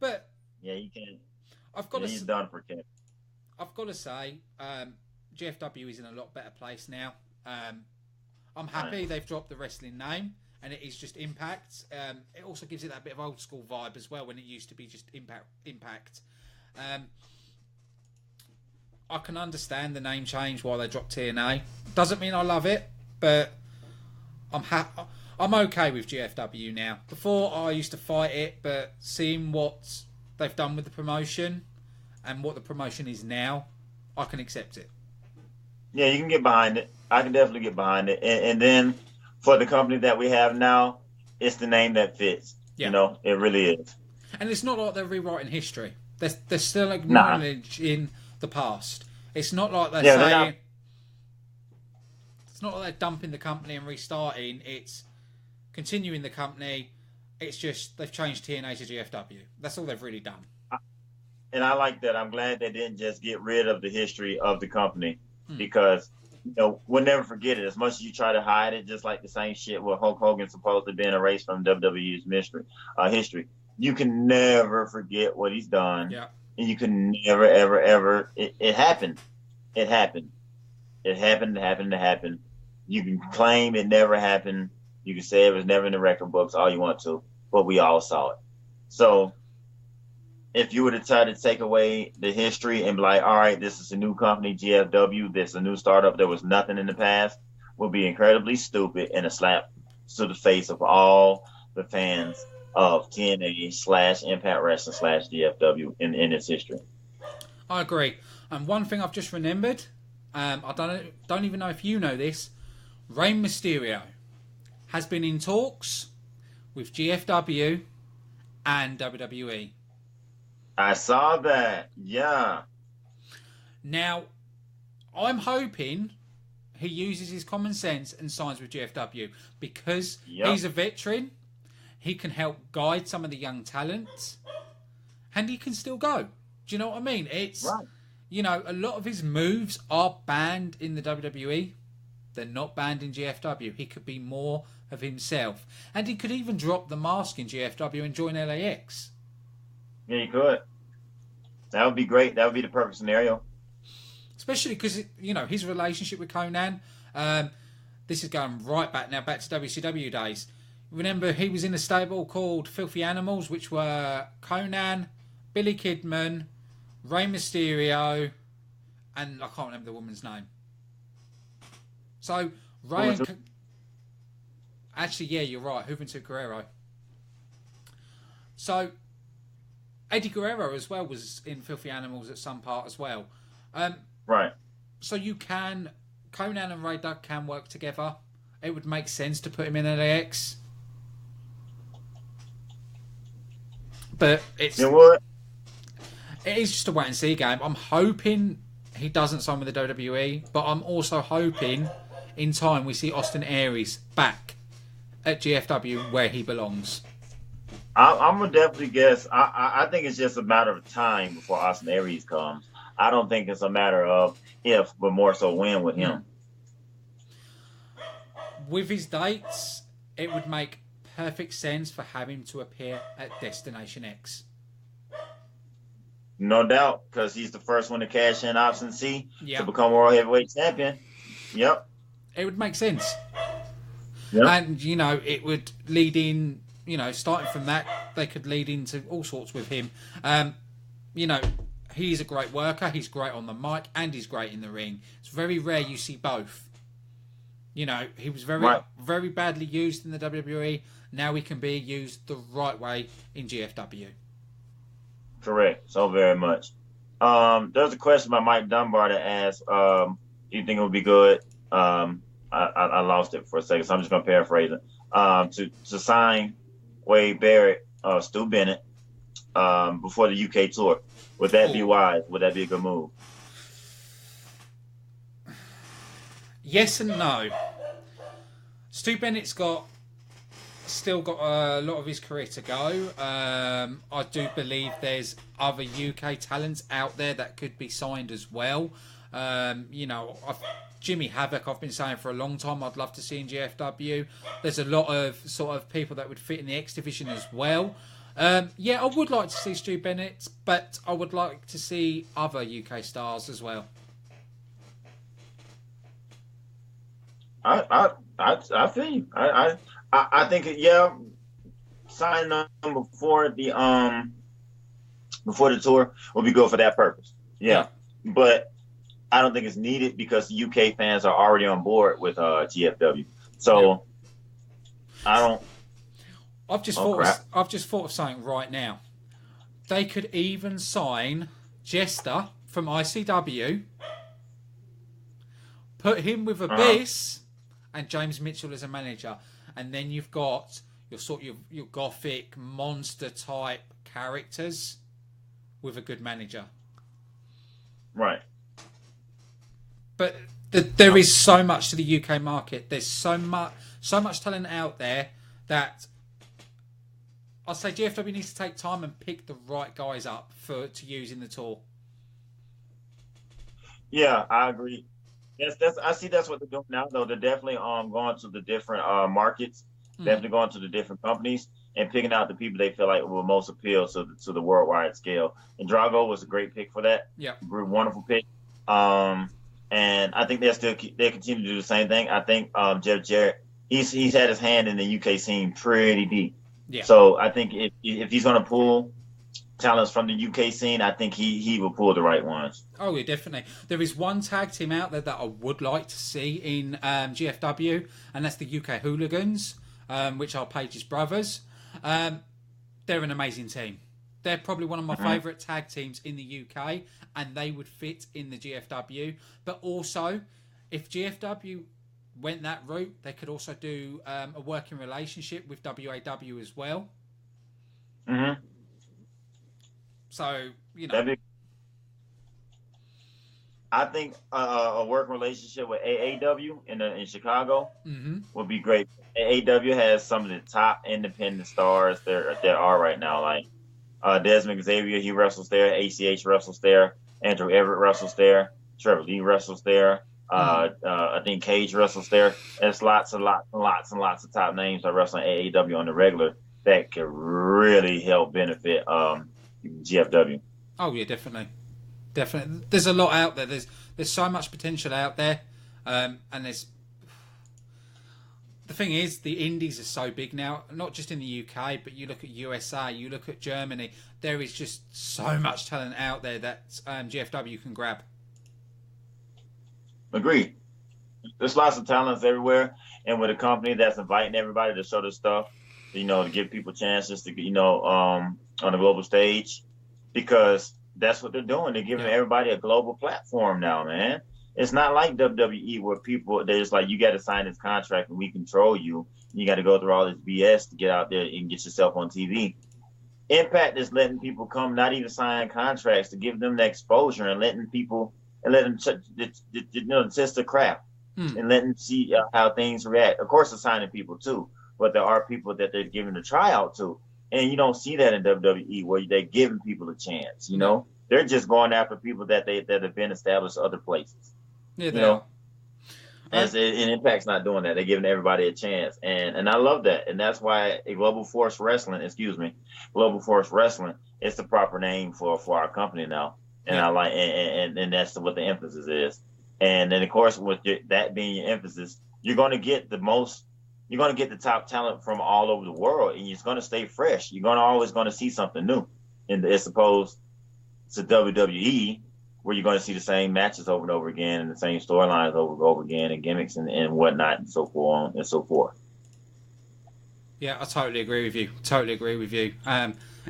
But yeah, you can't. He's done for Kevin. I've got to say, GFW is in a lot better place now. I'm happy they've dropped the wrestling name, and it is just Impact. It also gives it that bit of old school vibe as well, when it used to be just Impact. I can understand the name change why they dropped TNA. Doesn't mean I love it, but I'm okay with GFW now. Before I used to fight it, but seeing what they've done with the promotion and what the promotion is now, I can accept it. Yeah, you can get behind it. I can definitely get behind it. And then for the company that we have now, it's the name that fits. Yeah. It really is. And it's not like they're rewriting history. They're still acknowledging the past. It's not like they're saying... It's not like they're dumping the company and restarting. It's continuing the company. It's just they've changed TNA to GFW. That's all they've really done. And I like that. I'm glad they didn't just get rid of the history of the company, because we'll never forget it. As much as you try to hide it, just like the same shit with Hulk Hogan supposedly being erased from WWE's history. You can never forget what he's done. Yeah. And you can never, ever, ever. It happened. It happened. It happened. You can claim it never happened. You can say it was never in the record books all you want to, but we all saw it. So if you were to try to take away the history and be like, all right, this is a new company, GFW, this is a new startup, there was nothing in the past, would be incredibly stupid and a slap to the face of all the fans of TNA / Impact Wrestling / GFW in its history. I agree. And one thing I've just remembered, I don't even know if you know this, Rey Mysterio has been in talks with GFW and WWE. I saw that. Yeah. Now, I'm hoping he uses his common sense and signs with GFW, because he's a veteran. He can help guide some of the young talent, and he can still go. Do you know what I mean? It's right. A lot of his moves are banned in the WWE. They're not banned in GFW. He could be more of himself. And he could even drop the mask in GFW and join LAX. Yeah, he could. That would be great. That would be the perfect scenario. especially because his relationship with Conan. This is going right back now, back to WCW days. Remember, he was in a stable called Filthy Animals, which were Conan, Billy Kidman, Rey Mysterio, and I can't remember the woman's name. So Ray and actually, yeah, you're right, Juventud Guerrero. So Eddie Guerrero as well was in Filthy Animals at some part as well. Right. So Conan and Ray Doug can work together. It would make sense to put him in LAX. But it is just a wait and see game. I'm hoping he doesn't sign with the WWE, but I'm also hoping in time we see Austin Aries back at GFW where he belongs. I'm gonna definitely guess. I think it's just a matter of time before Austin Aries comes. I don't think it's a matter of if, but more so when with him. With his dates, it would make perfect sense for having to appear at Destination X. No doubt, because he's the first one to cash in option C Yep. to become World Heavyweight Champion. Yep. It would make sense. Yep. And, it would lead in, starting from that, they could lead into all sorts with him. He's a great worker, he's great on the mic, and he's great in the ring. It's very rare you see both. He was very badly used in the WWE. Now he can be used the right way in GFW. Correct. So very much. There's a question by Mike Dunbar that asks, do you think it would be good? I lost it for a second, so I'm just going to paraphrase it. To sign Wade Barrett, Stu Bennett, before the UK tour. Would that be wise? Would that be a good move? Yes and no. Stu Bennett's still got a lot of his career to go. I do believe there's other UK talents out there that could be signed as well. Jimmy Havoc, I've been saying for a long time, I'd love to see in GFW. There's a lot of sort of people that would fit in the X division as well. I would like to see Stu Bennett, but I would like to see other UK stars as well. I feel you. I think signing them before the tour would be good for that purpose. Yeah. But I don't think it's needed because UK fans are already on board with GFW. So I've just thought of something right now. They could even sign Jester from ICW, put him with Abyss, and James Mitchell as a manager, and then you've got your gothic monster type characters with a good manager. Right. But there is so much to the UK market. There's so much talent out there that I'd say GFW needs to take time and pick the right guys up to use in the tour. Yeah, I agree. I see that's what they're doing now, though. They're definitely going to the different markets, definitely going to the different companies and picking out the people they feel like will most appeal to the worldwide scale. And Drago was a great pick for that. Yeah, wonderful pick. And I think they continue to do the same thing. I think Jeff Jarrett, he's had his hand in the UK scene pretty deep. Yeah. So I think if he's going to pull talents from the UK scene, I think he will pull the right ones. Oh, yeah, definitely. There is one tag team out there that I would like to see in GFW, and that's the UK Hooligans, which are Paige's brothers. They're an amazing team. They're probably one of my favourite tag teams in the UK, and they would fit in the GFW. But also, if GFW went that route, they could also do a working relationship with WAW as well. Mm-hmm. So, I think a working relationship with AAW in Chicago would be great. AAW has some of the top independent stars there are right now. Like Desmond Xavier, he wrestles there. ACH wrestles there. Andrew Everett wrestles there. Trevor Lee wrestles there. I think Cage wrestles there. There's lots and lots of top names that wrestle in AAW on the regular that could really help benefit GFW. Oh yeah, definitely. Definitely. There's a lot out there. There's so much potential out there. And there's... The thing is, the indies are so big now, not just in the UK, but you look at USA, you look at Germany. There is just so much talent out there that GFW can grab. Agreed. There's lots of talents everywhere, and with a company that's inviting everybody to show their stuff, to give people chances to, on the global stage, because that's what they're doing. They're giving everybody a global platform now, man. It's not like WWE where they're just like, you got to sign this contract and we control you. You got to go through all this BS to get out there and get yourself on TV. Impact is letting people come, not even sign contracts, to give them the exposure and letting them test the crap and letting them see how things react. Of course, they're signing people too, but there are people that they're giving a tryout to. And you don't see that in WWE where they're giving people a chance, They're just going after people that have been established other places. Yeah, and Impact's not doing that. They're giving everybody a chance, and I love that, and that's why Global Force Wrestling is the proper name for our company now, and I like, and that's what the emphasis is, and then of course with that being your emphasis, you're going to get the top talent from all over the world, and it's going to stay fresh. You're always going to see something new, as opposed to WWE, where you're going to see the same matches over and over again and the same storylines over and over again and gimmicks and whatnot and so forth and so forth. Yeah, I totally agree with you.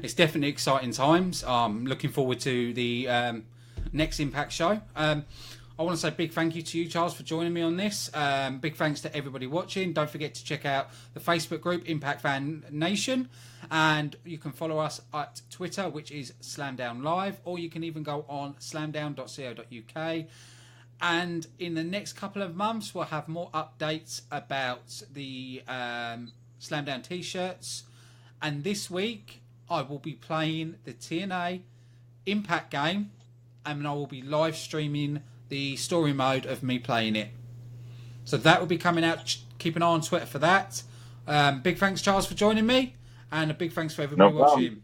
It's definitely exciting times. Looking forward to the next Impact show. I want to say big thank you to you, Charles, for joining me on this. Big thanks to everybody watching. Don't forget to check out the Facebook group, Impact Fan Nation. And you can follow us at Twitter, which is Slamdown Live, or you can even go on slamdown.co.uk. And in the next couple of months, we'll have more updates about the Slamdown t-shirts. And this week, I will be playing the TNA Impact game, and I will be live streaming the story mode of me playing it. So that will be coming out. Keep an eye on Twitter for that. Big thanks, Charles, for joining me. And a big thanks for everybody watching.